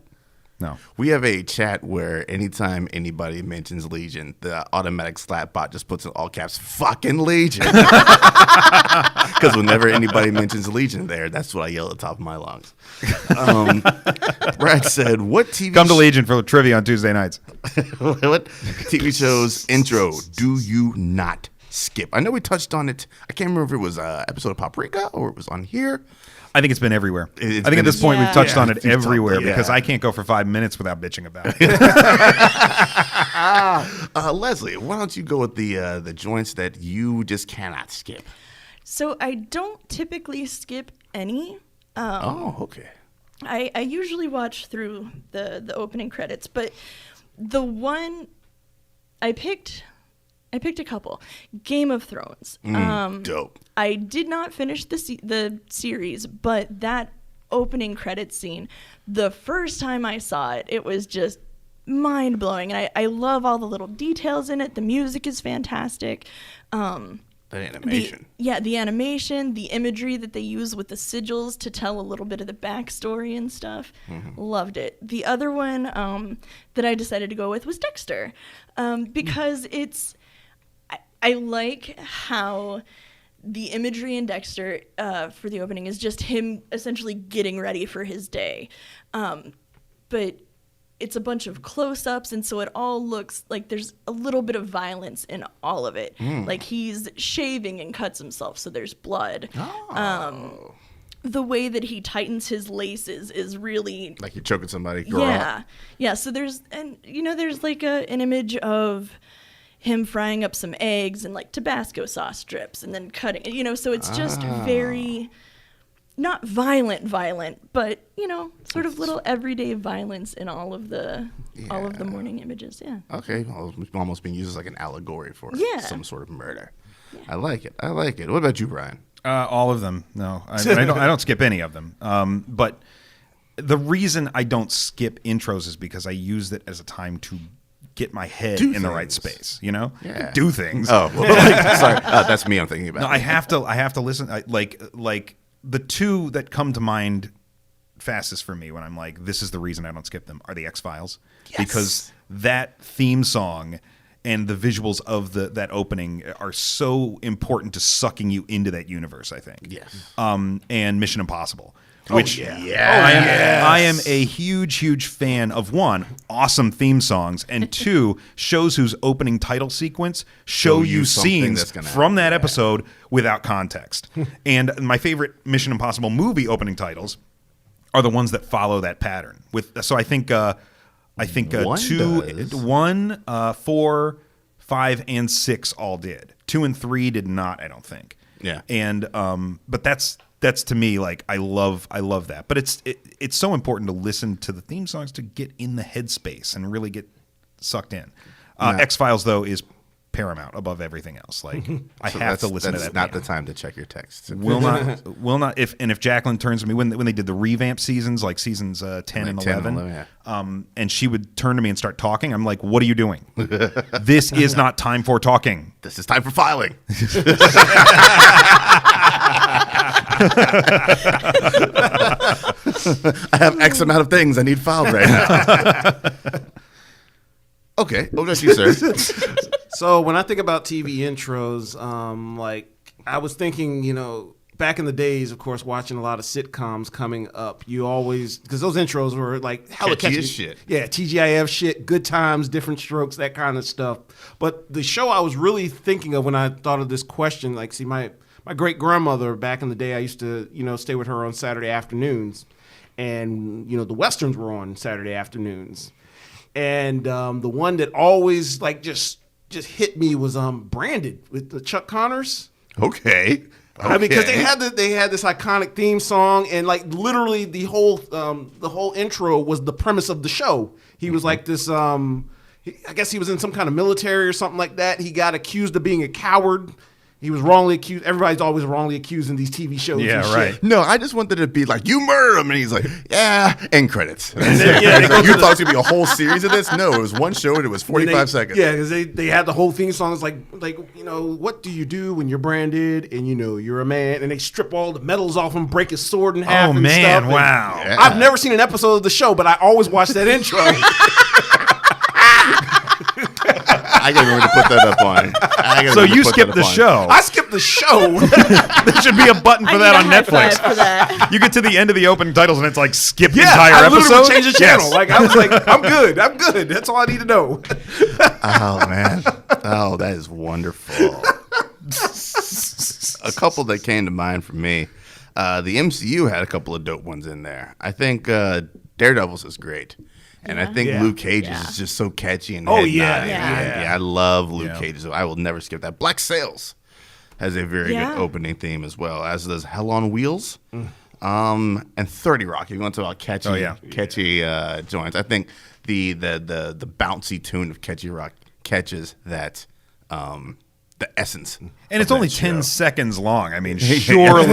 No. We have a chat where anytime anybody mentions Legion, the automatic slap bot just puts in all caps, fucking Legion. Because whenever anybody mentions Legion there, that's what I yell at the top of my lungs. Brad said, what TV Come to Legion for trivia on Tuesday nights. what TV shows intro do you not skip? I know we touched on it. I can't remember if it was an episode of Paprika or it was on here. I think it's been everywhere. I think been- at this point we've touched on it everywhere yeah. because I can't go for 5 minutes without bitching about it. Leslie, why don't you go with the joints that you just cannot skip? So I don't typically skip any. Okay. I usually watch through the opening credits, but the one I picked a couple. Game of Thrones. Dope. I did not finish the series, but that opening credits scene, the first time I saw it, it was just mind blowing, and I love all the little details in it. The music is fantastic. The animation. The animation, the imagery that they use with the sigils to tell a little bit of the backstory and stuff. Loved it. The other one that I decided to go with was Dexter, because I like how the imagery in Dexter for the opening is just him essentially getting ready for his day. But it's a bunch of close-ups, and so it all looks like there's a little bit of violence in all of it. Like he's shaving and cuts himself, so there's blood. The way that he tightens his laces is really Like you're choking somebody. Girl. Yeah. So there's like an image of him frying up some eggs and like Tabasco sauce strips and then cutting, so it's just very not violent, but sort of little everyday violence in all of the morning images. Yeah. Okay. Well, it's almost being used as like an allegory for some sort of murder. Yeah. I like it. What about you, Brian? All of them. No, I don't skip any of them. But the reason I don't skip intros is because I use it as a time to get my head in the right space, Yeah. do things. Oh, well, sorry. That's me I'm thinking about. No, I have to listen. Like the two that come to mind fastest for me when I'm like, this is the reason I don't skip them are the X-Files. Yes. Because that theme song and the visuals of that opening are so important to sucking you into that universe, I think. Yes. And Mission Impossible. Oh, Which yeah. I am a huge fan of, one, awesome theme songs, and two, shows whose opening title sequence show you something scenes that's from that episode without context. And my favorite Mission Impossible movie opening titles are the ones that follow that pattern. So I think One 2, does. 1, 4, 5, and 6 all did. 2 and 3 did not, I don't think. Yeah. And but that's to me, like, I love that. But it's so important to listen to the theme songs to get in the headspace and really get sucked in. X-Files, though, is paramount above everything else. Like, I have to listen to that. That's not band. the time to check your texts. Will not. If Jacqueline turns to me when they did the revamp seasons, like seasons 10 and 11, and she would turn to me and start talking, I'm like, "What are you doing? This is not time for talking. This is time for filing. I have X amount of things I need filed right now. Okay, what about you, sir? So when I think about TV intros, like I was thinking, back in the days, of course, watching a lot of sitcoms coming up, you always, because those intros were like hella Catchy catchy as shit. Yeah, TGIF shit, Good Times, Different Strokes, that kind of stuff. But the show I was really thinking of when I thought of this question, like, see, my great grandmother back in the day, I used to, stay with her on Saturday afternoons, and the westerns were on Saturday afternoons, and the one that always like just hit me was Branded with the Chuck Connors. Okay. Because they had this iconic theme song, and like literally the whole intro was the premise of the show. He was like this. I guess he was in some kind of military or something like that. He got accused of being a coward, He was wrongly accused. Everybody's always wrongly accused in these TV shows. Yeah, and shit. right. No, I just wanted it to be like, you murder him. And he's like, yeah, end credits. then, He's they like, go you to thought it was going to be a whole series of this? No, it was one show and it was 45 seconds. Yeah, because they had the whole theme song. It's like what do you do when you're branded and you're a man? And they strip all the medals off him, break his sword in half. Oh, and man, stuff. wow. Yeah. I've never seen an episode of the show, but I always watch that intro. I can't remember to put that up on. So you skipped the show. I skipped the show. There should be a button for I that need on a high Netflix. five for that. You get to the end of the opening titles and it's like skip the Yeah, entire I episode. literally would change the channel. Yes. Like I was like, I'm good. That's all I need to know. Oh, man. Oh, that is wonderful. A couple that came to mind for me. The MCU had a couple of dope ones in there. I think Daredevil's is great. And I think Yeah. Luke Cage's Yeah. is just so catchy and Oh, head yeah. nodding. Yeah. Yeah, I love Luke Yeah. Cage. So I will never skip that. Black Sails has a very Yeah. good opening theme as well, as does Hell on Wheels. And 30 Rock. If you want to talk about catchy joints, I think the bouncy tune of Catchy Rock catches that the essence. And it's of only that 10 show. seconds long. I mean, surely.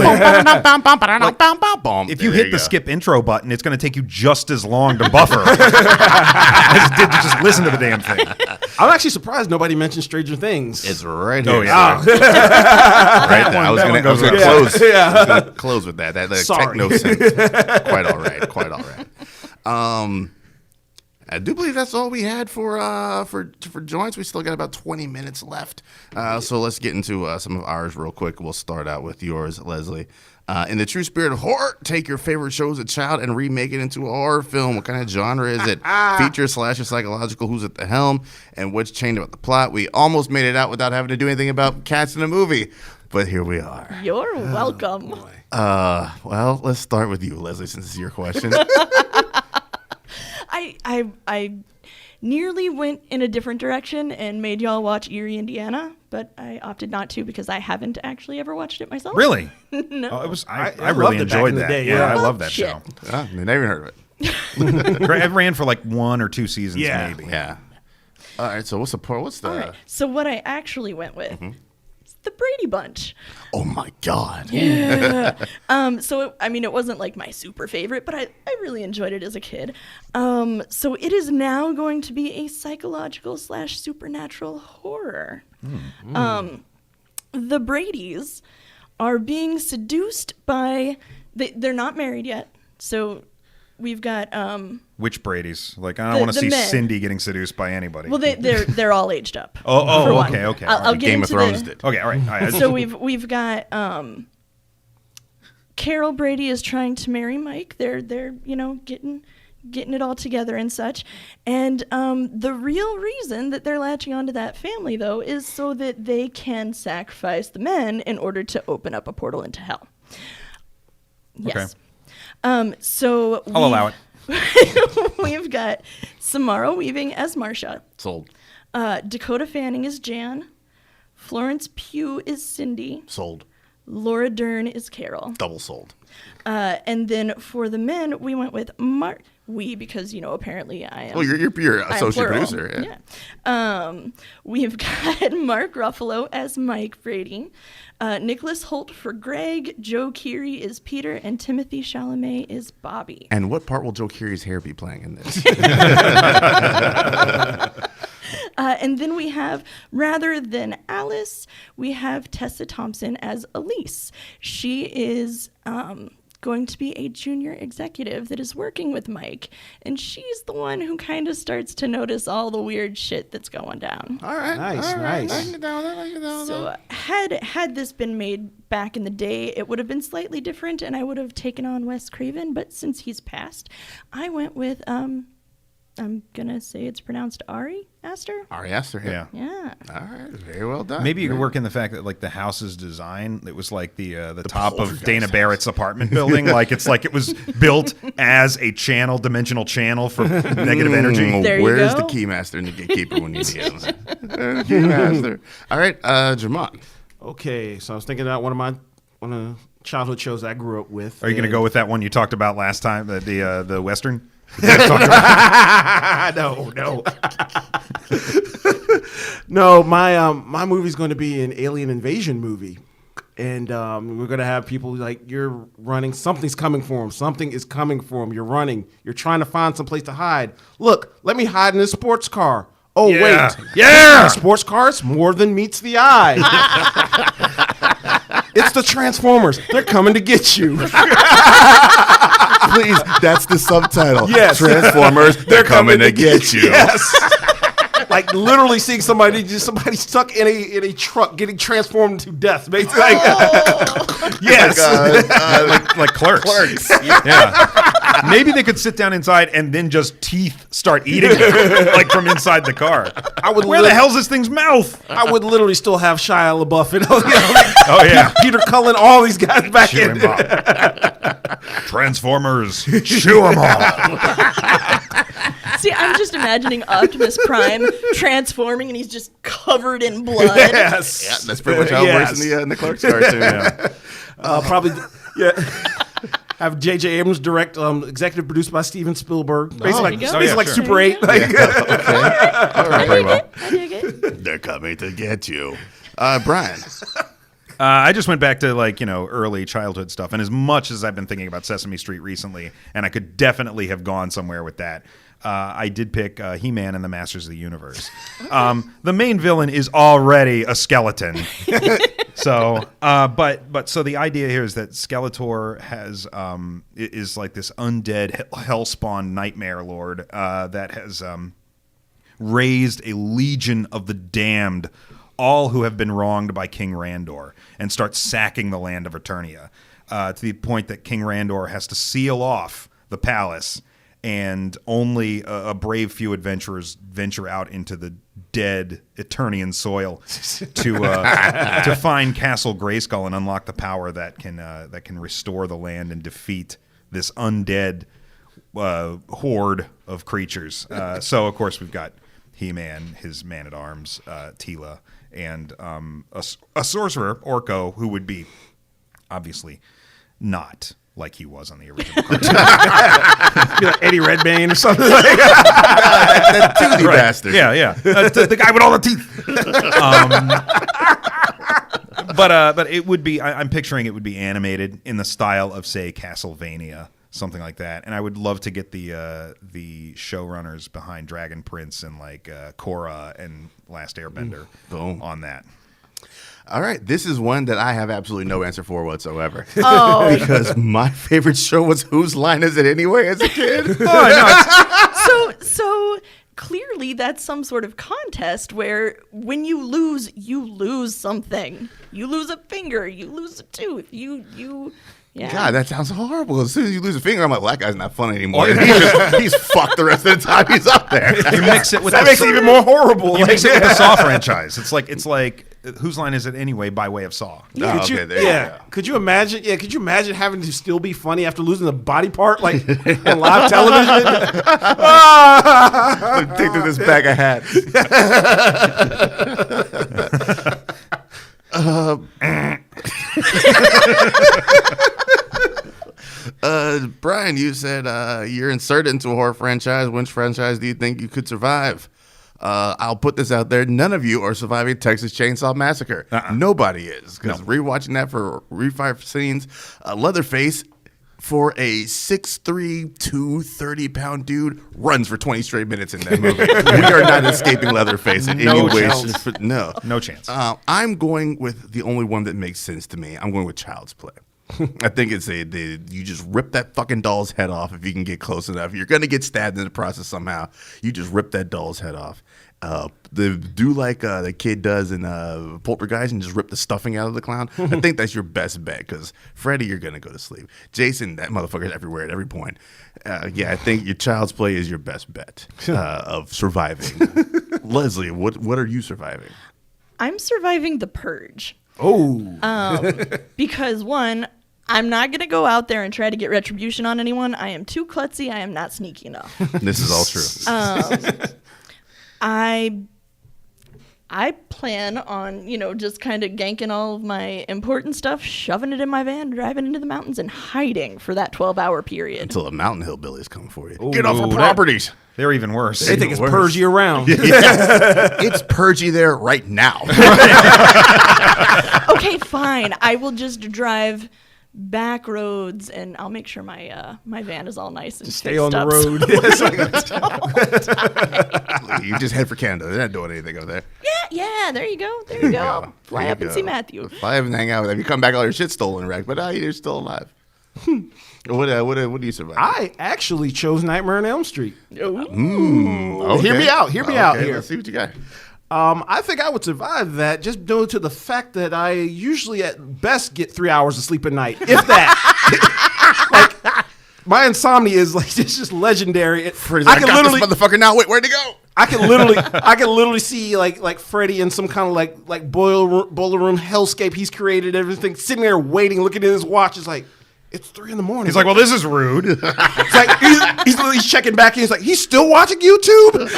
If you hit the skip intro button, it's going to take you just as long to buffer as it did to just listen to the damn thing. I'm actually surprised nobody mentioned Stranger Things. It's right here. Oh, yeah. sir. Right there. I was that going one to goes close. right. Yeah. I was gonna close with that. That Sorry. techno synth. Quite all right. Quite all right. I do believe that's all we had for joints. We still got about 20 minutes left. So let's get into some of ours real quick. We'll start out with yours, Leslie. In the true spirit of horror, take your favorite show as a child and remake it into a horror film. What kind of genre is it? Feature, slasher, psychological, who's at the helm, and what's changed about the plot? We almost made it out without having to do anything about cats in a movie, but here we are. You're welcome. Well, let's start with you, Leslie, since it's your question. I nearly went in a different direction and made y'all watch Erie, Indiana, but I opted not to because I haven't actually ever watched it myself. Really? No. Oh, it was. I I really loved it back enjoyed in the that. day, Yeah, yeah. I Well, love that shit. show. I never even heard of it. It ran for like 1 or 2 seasons, Yeah. maybe. Yeah. All right. So what's the part? What's the? All right. So what I actually went with is the Brady Bunch. Oh my God. So it wasn't like my super favorite, but I really enjoyed it as a kid. So it is now going to be a psychological / supernatural horror. The Bradys are being seduced by they're not married yet. So we've got Which Brady's? Like, I don't want to the see men. Cindy getting seduced by anybody. well they're all aged up. Oh, for one. okay, okay. I'll Alright. get Game of into Thrones the, did. Okay, all right. All right. So we've got Carol Brady is trying to marry Mike. They're getting it all together and such. And the real reason that they're latching onto that family though is so that they can sacrifice the men in order to open up a portal into hell. Yes. So I'll allow it. we've got Samara Weaving as Marcia. Sold. Dakota Fanning is Jan. Florence Pugh is Cindy. Sold. Laura Dern is Carol. Double sold. And then for the men, we went with Mark. Because apparently I am. Well, you're I am associate plural. producer. Yeah. We've got Mark Ruffalo as Mike Brady, Nicholas Holt for Greg, Joe Keery is Peter, and Timothy Chalamet is Bobby. And what part will Joe Keery's hair be playing in this? And then we have, rather than Alice, we have Tessa Thompson as Elise. She is going to be a junior executive that is working with Mike, and she's the one who kind of starts to notice all the weird shit that's going down. All right. Nice, all right. nice. I can get down with that, I can get down with So that. had this been made back in the day, it would have been slightly different, and I would have taken on Wes Craven. But since he's passed, I went with I'm gonna say it's pronounced Ari Aster. Ari Aster. Yeah. Yeah. All right. Very well done. Maybe you could work in the fact that like the house's design, it was like the top of poltergeist Dana house. Barrett's apartment building. Like it was built as a dimensional channel for negative energy. There you Where's go. the keymaster and the gatekeeper when you need him? Keymaster. All right, Jamon. Okay, so I was thinking about one of the childhood shows I grew up with. Are you going to and- go with that one you talked about last time, the Western? no. No, my movie's going to be an alien invasion movie. And we're going to have people like, you're running, something's coming for them. Something is coming for them. You're running. You're trying to find some place to hide. Look, let me hide in this sports car. Oh, Yeah. wait. Yeah. Sports cars, more than meets the eye. It's the Transformers. They're coming to get you. Please, that's the subtitle. Yes. Transformers, they're coming to get you. Yes. Like literally seeing somebody stuck in a truck getting transformed to death. Basically. Yes. Like Clerks. Yeah. Maybe they could sit down inside and then just teeth start eating it, like from inside the car. Where the hell's this thing's mouth? I would literally still have Shia LaBeouf and Oh yeah, Peter Cullen, all these guys back chew in. him up. Transformers, chew them all. See, I'm just imagining Optimus Prime transforming, and he's just covered in blood. Yes. Yeah, that's pretty much how it works in the Clerks cartoon. Yeah. Probably, yeah. Have J.J. Abrams direct, executive produced by Steven Spielberg. Basically, there you go. basically like Sure. Super 8. Like, All right, Very well. I dig it. they're coming to get you. Brian. I just went back to early childhood stuff, and as much as I've been thinking about Sesame Street recently, and I could definitely have gone somewhere with that, I did pick He-Man and the Masters of the Universe. The main villain is already a skeleton, so so the idea here is that Skeletor is like this undead hellspawn nightmare lord that has raised a legion of the damned, all who have been wronged by King Randor, and starts sacking the land of Eternia, to the point that King Randor has to seal off the palace, and only a brave few adventurers venture out into the dead Eternian soil to find Castle Grayskull and unlock the power that can restore the land and defeat this undead horde of creatures. So of course we've got He-Man, his man-at-arms, Tila, and a sorcerer, Orko, who would be obviously not like he was on the original cartoon. be like Eddie Redmayne or something like That toothy bastard. Yeah. The guy with all the teeth. But it would be, I'm picturing it would be animated in the style of, say, Castlevania, something like that. And I would love to get the showrunners behind Dragon Prince and like Korra and Last Airbender on that. All right, this is one that I have absolutely no answer for whatsoever. Oh. Because my favorite show was Whose Line Is It Anyway as a kid? So clearly that's some sort of contest where when you lose something. You lose a finger, you lose a tooth, yeah. God, that sounds horrible. As soon as you lose a finger, I'm like, well, that guy's not fun anymore. He's fucked the rest of the time he's up there. You mix it with that. Makes it even more horrible. You mix it with the Saw franchise. It's like Whose Line Is It Anyway by way of Saw. Oh, Could you, okay, there you go. Could you imagine? Yeah, could you imagine having to still be funny after losing a body part like on live television? Take through this bag of hats. Brian, you said you're inserted into a horror franchise. Which franchise do you think you could survive? I'll put this out there. None of you are surviving Texas Chainsaw Massacre. Nobody is. Because rewatching that for refight scenes, Leatherface, for a 6'3", 230-pound dude, runs for 20 straight minutes in that movie. We are not escaping Leatherface in any way. No chance. I'm going with the only one that makes sense to me. I'm going with Child's Play. I think it's you just rip that fucking doll's head off if you can get close enough. You're gonna get stabbed in the process somehow. You just rip that doll's head off. Do like the kid does in Poltergeist and just rip the stuffing out of the clown. I think that's your best bet because Freddy, you're gonna go to sleep. Jason, that motherfucker's everywhere at every point. I think your Child's Play is your best bet of surviving. Leslie, what are you surviving? I'm surviving The Purge. Oh, Because one, I'm not going to go out there and try to get retribution on anyone. I am too klutzy. I am not sneaky enough. This is all true. I I plan on, just kind of ganking all of my important stuff, shoving it in my van, driving into the mountains, and hiding for that 12-hour period. Until the mountain hillbillies come for you. Ooh, Get off our properties. They're even worse. They think it's worse. purge year round. It's purgy there right now. Okay, fine. I will just drive back roads, and I'll make sure my my van is all nice and Stay on the road. You just head for Canada. They're not doing anything over there. Yeah. There you go. There you go. Fly up and see Matthew. Fly up and hang out with them. You come back, all your shit stolen, wrecked, but you're still alive. What do you survive? I actually chose Nightmare on Elm Street. Okay. Hear me out. Hear me out here. Let's see what you got. I think I would survive that just due to the fact that I usually at best get 3 hours of sleep a night, if that. Like, my insomnia is like it's just legendary. I can literally this motherfucker now. Wait, where'd he go? I can literally see like Freddy in some kind of like boiler room hellscape he's created. Everything sitting there waiting, looking at his watch. It's like it's 3 a.m. He's like, well, this is rude. It's like he's checking back. And he's like, he's still watching YouTube.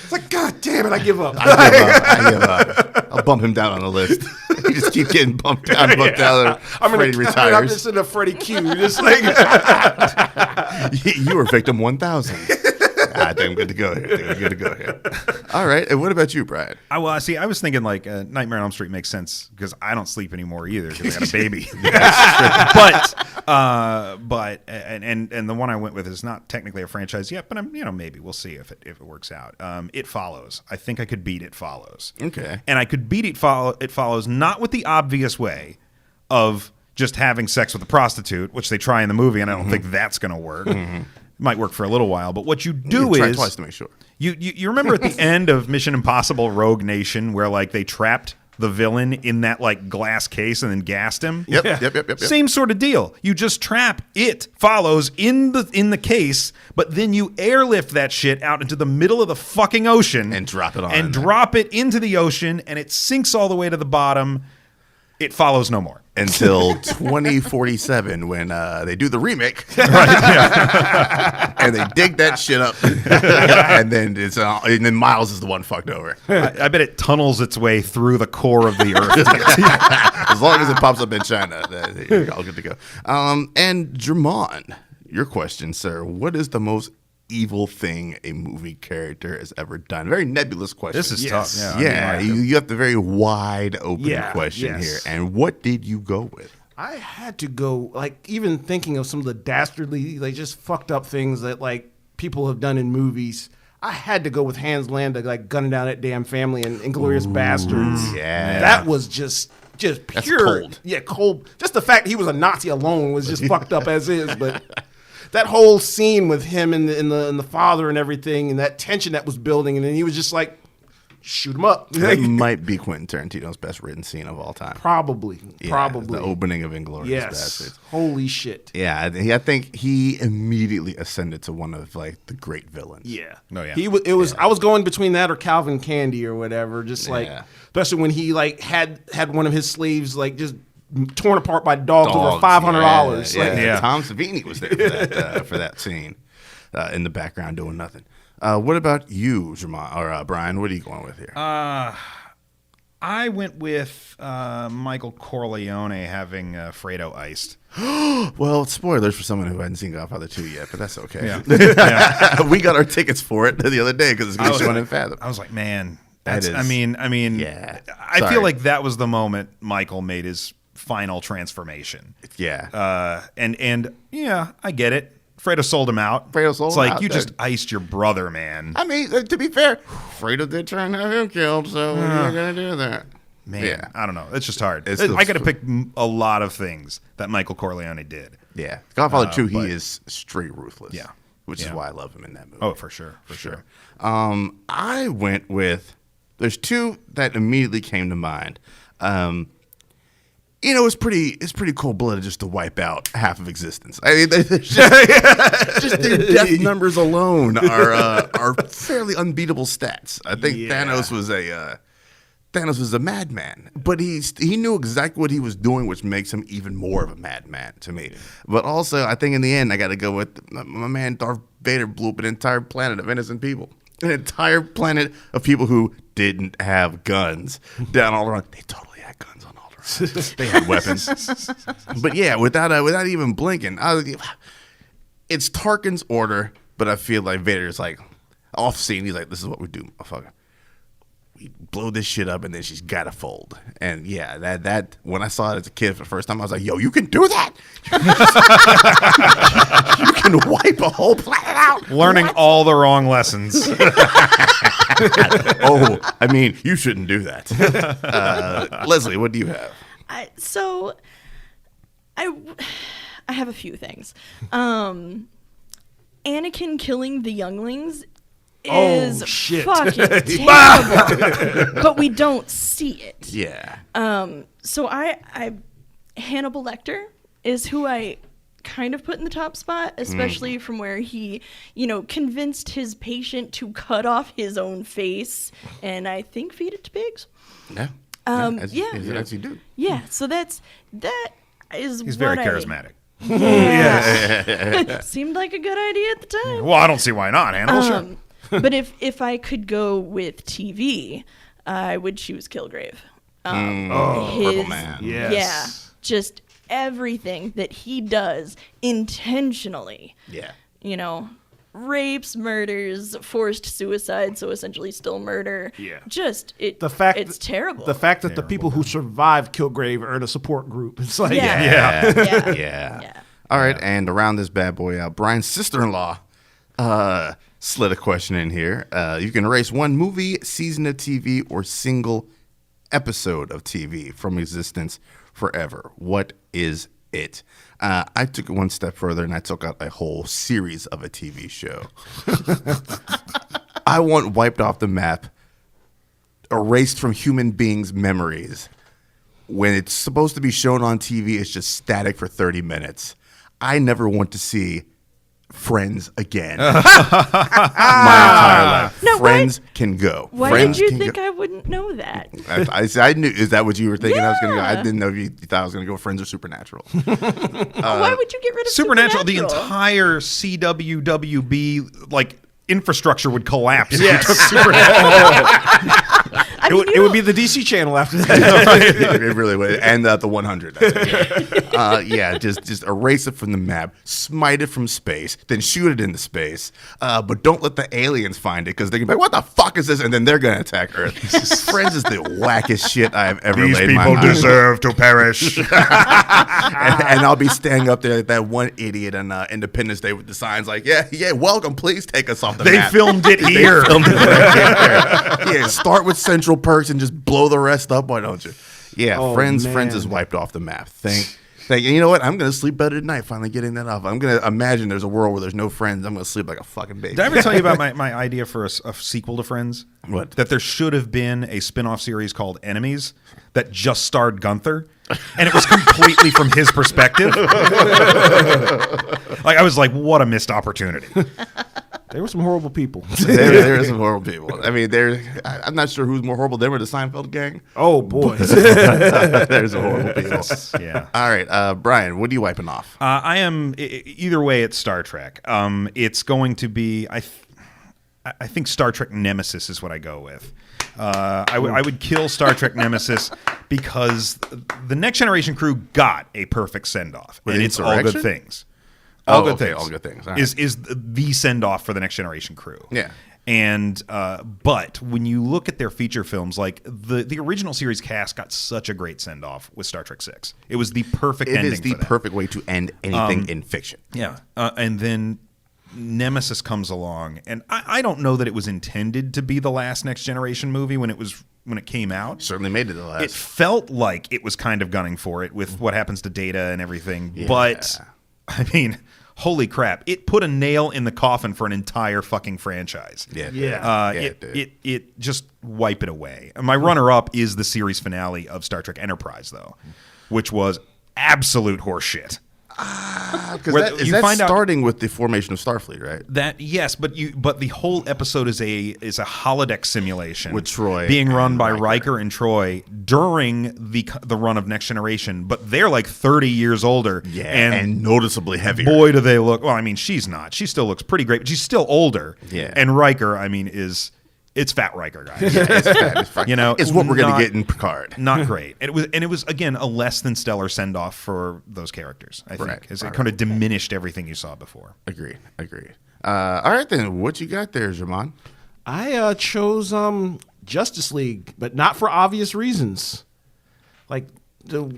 It's like, God damn it, I give up. I give up. I'll bump him down on the list. You just keep getting bumped down. Freddy retires. I'm just in a Freddy queue. Just like you were victim 1,000. I think I'm good to go here. All right. And what about you, Brian? I was thinking like Nightmare on Elm Street makes sense because I don't sleep anymore either because I got a baby. but the one I went with is not technically a franchise yet, but I'm maybe we'll see if it works out. It Follows. I think I could beat It Follows. Okay. And I could beat It Follows not with the obvious way of just having sex with a prostitute, which they try in the movie, and I don't think that's going to work. Might work for a little while, but what you do try is twice to make sure. You remember at the end of Mission Impossible: Rogue Nation where like they trapped the villain in that like glass case and then gassed him? Yep. Same sort of deal. You just trap It Follows in the case, but then you airlift that shit out into the middle of the fucking ocean and drop it on and drop it into the ocean, and it sinks all the way to the bottom. It follows no more. Until 2047 when they do the remake. And they dig that shit up. and then Miles is the one fucked over. I bet it tunnels its way through the core of the earth. As long as it pops up in China, you're all good to go. And Jermon, your question, sir. What is the most evil thing a movie character has ever done? Very nebulous question. This is tough. You have the very wide open question here. And what did you go with? I had to go, like, even thinking of some of the dastardly, like, just fucked up things that, like, people have done in movies. I had to go with Hans Landa, like, gunning down that damn family in Inglourious Bastards. Yeah. That was just pure. That's cold. Yeah, cold. Just the fact he was a Nazi alone was just fucked up as is, but that whole scene with him and the father and everything, and that tension that was building, and then he was just like, shoot him up. That might be Quentin Tarantino's best written scene of all time. Probably. The opening of Inglourious Bastards. Holy shit. Yeah, I think he immediately ascended to one of like the great villains. Yeah. No, yeah. I was going between that or Calvin Candy or whatever. Just like, especially when he like had one of his sleeves like just torn apart by dogs over $500. Yeah. Tom Savini was there for that scene in the background doing nothing. What about you, Jamal or Brian? What are you going with here? I went with Michael Corleone having Fredo iced. Well, spoilers for someone who hadn't seen Godfather 2 yet, but that's okay. Yeah. We got our tickets for it the other day because it's going to show in Fathom. I was like, man, That is, I mean, yeah. I feel like that was the moment Michael made his final transformation. Yeah. And yeah, I get it. Fredo sold him out. It's like you just iced your brother, man. I mean, to be fair, Fredo did try and have him killed, so you're going to do that. Man, yeah. I don't know. It's just hard. I got to pick a lot of things that Michael Corleone did. Yeah. Godfather 2, he is straight ruthless. Yeah. Which is why I love him in that movie. Oh, for sure. For sure. I went with, there's two that immediately came to mind. It's pretty cold-blooded just to wipe out half of existence. I mean, just their death numbers alone are fairly unbeatable stats. I think Thanos was a madman, but he knew exactly what he was doing, which makes him even more of a madman to me. But also, I think in the end, I got to go with my man Darth Vader blew up an entire planet of innocent people. an entire planet of people who didn't have guns down Alderaan. They totally had guns on Alderaan. They had weapons. But yeah, without even blinking, it's Tarkin's order, but I feel like Vader's like off scene. He's like, "This is what we do, motherfucker. We blow this shit up, and then she's gotta fold." And yeah, that when I saw it as a kid for the first time, I was like, "Yo, you can do that? You can wipe a whole planet out." Learning all the wrong lessons. Oh, I mean, you shouldn't do that. Leslie, what do you have? I have a few things. Anakin killing the younglings is fucking terrible, but we don't see it. Yeah. So I Hannibal Lecter is who I kind of put in the top spot, especially from where he, convinced his patient to cut off his own face and I think feed it to pigs. Yeah. As you do. Yeah. So that is He's very charismatic. Yeah. Seemed like a good idea at the time. Well, I don't see why not, Hannibal. Sure. But if I could go with TV, I would choose Kilgrave. Purple Man. Yes. Yeah. Just everything that he does intentionally. Yeah. Rapes, murders, forced suicide, so essentially still murder. Yeah. It's terrible. The fact that the people who survived Kilgrave are in a support group. It's like, Yeah. All right, and to round this bad boy out, Brian's sister-in-law slid a question in here. You can erase one movie, season of TV, or single episode of TV from existence forever. What is it? I took it one step further and I took out a whole series of a TV show. I want wiped off the map, erased from human beings' memories. When it's supposed to be shown on TV, it's just static for 30 minutes. I never want to see Friends again. My entire life. No, Friends can go. Why Friends did you can think go. I wouldn't know that? I knew. Is that what you were thinking? I was going to go. I Yeah. didn't know if you thought I was going to go Friends or Supernatural. Why would you get rid of Supernatural, the entire CWWB infrastructure would collapse. If you took Supernatural. It would be the DC channel after that. It really would. And the 100. Just erase it from the map, smite it from space, then shoot it into space. But don't let the aliens find it because they're going to be like, what the fuck is this? And then they're going to attack Earth. Friends is the wackest shit I have ever laid my mind on. deserve to perish. And I'll be standing up there like that one idiot on Independence Day with the signs like, yeah, welcome, please take us off the They map. filmed it here. Yeah, start with Central Perks and just blow the rest up. Why don't you? Yeah, Oh, Friends man. is wiped off the map. Thank you. You know what? I'm gonna sleep better tonight. Finally getting that off. I'm gonna imagine there's a world where there's no Friends. I'm gonna sleep like a fucking baby. Did I ever tell you about my idea for a sequel to Friends? What? That there should have been a spin-off series called Enemies that just starred Gunther, and it was completely from his perspective. I was like, what a missed opportunity. There were some horrible people. there are some horrible people. I mean, I'm not sure who's more horrible, them or the Seinfeld gang. Oh, boy. There's some horrible people. Yeah. All right, Brian, what are you wiping off? I am either way. It's Star Trek. It's going to be. I think Star Trek Nemesis is what I go with. I would kill Star Trek Nemesis because the Next Generation crew got a perfect send off, With and it's all good Insurrection? things. All good okay, things. all good things. All right. Is the send off for the Next Generation crew. Yeah. And but when you look at their feature films, like the original series cast got such a great send off with Star Trek 6. It was the perfect It ending. is the for them. perfect way to end anything in fiction. Yeah. And then Nemesis comes along, and I don't know that it was intended to be the last Next Generation movie when it came out. Certainly made it the last. It felt like it was kind of gunning for it with what happens to Data and everything. Yeah. But I mean, holy crap! It put a nail in the coffin for an entire fucking franchise. Yeah. It just wipe it away. My runner-up is the series finale of Star Trek Enterprise, though, which was absolute horseshit. Because Where that, is you that find out- starting with the formation of Starfleet, right? That yes, but the whole episode is a holodeck simulation With Troy being run and by Riker. Riker and Troy during the run of Next Generation, but they're like 30 years older. Yeah, and noticeably heavier. Boy, do they look. Well, I mean, she's not. She still looks pretty great, but she's still older. Yeah. And Riker, I mean, it's fat Riker, guys. It's fat, it's fine. You know, it's what we're going not- to get in Picard. Not great. It was again a less than stellar send off for those characters. I think Right, as right, it kind of diminished everything you saw before. Agreed. All right, then. What you got there, Jamon? I chose Justice League, but not for obvious reasons. Like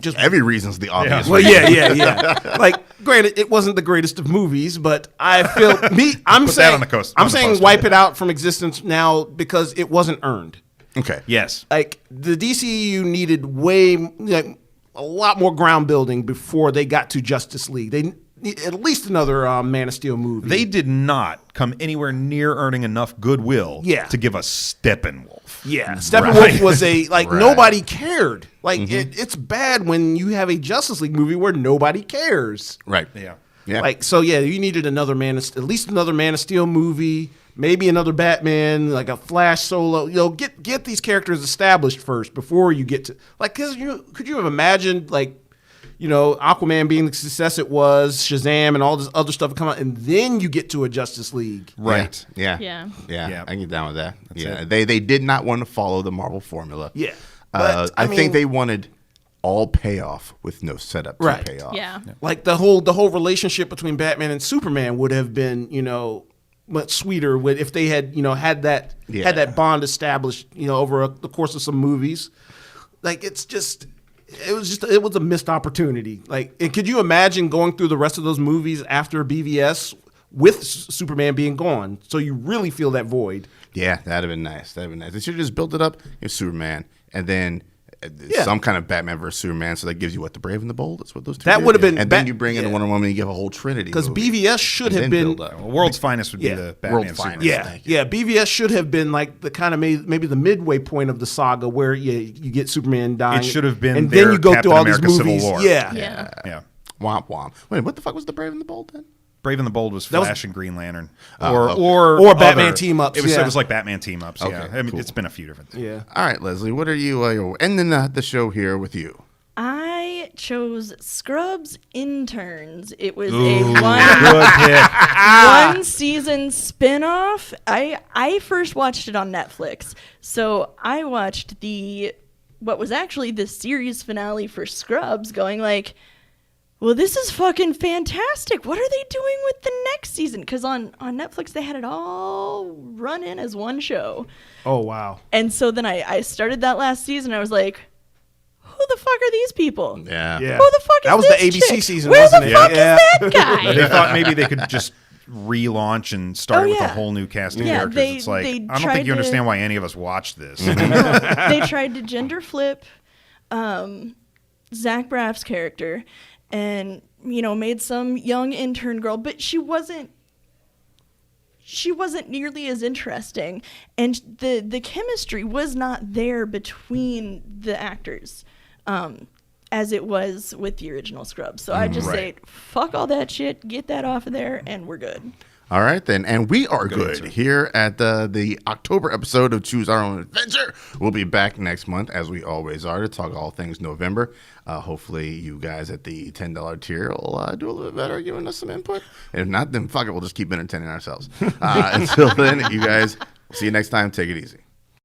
just Every reason's the obvious. well, yeah. Like, granted, it wasn't the greatest of movies, but I feel I'm Put saying that on the coast- I'm on the saying poster. wipe it out from existence now because it wasn't earned. Okay. Yes. Like the DCEU needed a lot more ground building before they got to Justice League. They need at least another Man of Steel movie. They did not come anywhere near earning enough goodwill to give us Steppenwolf. Yeah, Steppenwolf was Right. nobody cared. Like it's bad when you have a Justice League movie where nobody cares. Right. Yeah. Yeah. Like you needed another at least another Man of Steel movie, maybe another Batman, like a Flash solo. Get these characters established first before you get to could you have imagined Aquaman being the success it was, Shazam and all this other stuff come out, and then you get to a Justice League. Right. Yeah. Yeah. I can get down with that. it. They did not want to follow the Marvel formula. Yeah. I But, think they wanted all payoff with no setup to Right. pay off. Yeah. Like the whole relationship between Batman and Superman would have been, much sweeter if they had, had that bond established, over the course of some movies. Like it was a missed opportunity. Like, and could you imagine going through the rest of those movies after BVS with Superman being gone? So you really feel that void. Yeah, that'd have been nice. They should have just built it up in Superman and then some kind of Batman versus Superman. So that gives you the Brave and the Bold. That's what those two. That do. would have been and then you bring in Wonder Woman and you give a whole Trinity. Because movie. BVS should And have then been. build up. World's Finest would be Yeah. the Batman World's Superman. Finest. Yeah, Thank you. yeah. BVS should have been like the kind of maybe the midway point of the saga where you get Superman dying. It should have been and their then you go Captain through all America these Civil movies. War. Yeah. Yeah. Womp womp. Wait, what the fuck was the Brave and the Bold then? Brave and the Bold was That was- Flash and Green Lantern, okay. Or Batman other- team-ups, It was yeah. like Batman team ups. Okay, Yeah, I mean, cool. it's been a few different things. Yeah. All right, Leslie, what are you you're ending the show here with you? I chose Scrubs Interns. It was Ooh, a good pick. one season spinoff. I first watched it on Netflix. So I watched what was actually the series finale for Scrubs going well, this is fucking fantastic. What are they doing with the next season? Because on Netflix, they had it all run in as one show. Oh wow. And so then I started that last season. I was like, who the fuck are these people? Yeah. Yeah. Who the fuck is That was this the ABC chick? season, Where wasn't the it? fuck Yeah. is that guy? They thought maybe they could just relaunch and start Oh, with a yeah. whole new cast of Yeah, characters. they- It's like they I don't tried think you to- understand why any of us watched this. They tried to gender flip Zach Braff's character and made some young intern girl, but she wasn't nearly as interesting, and the chemistry was not there between the actors as it was with the original Scrubs. So I just say fuck all that shit, get that off of there, and we're good. All right, then. And we are good answer. here at the October episode of Choose Our Own Adventure. We'll be back next month, as we always are, to talk all things November. Hopefully, you guys at the $10 tier will do a little bit better, giving us some input. If not, then fuck it, we'll just keep entertaining ourselves. Until then, you guys, see you next time. Take it easy.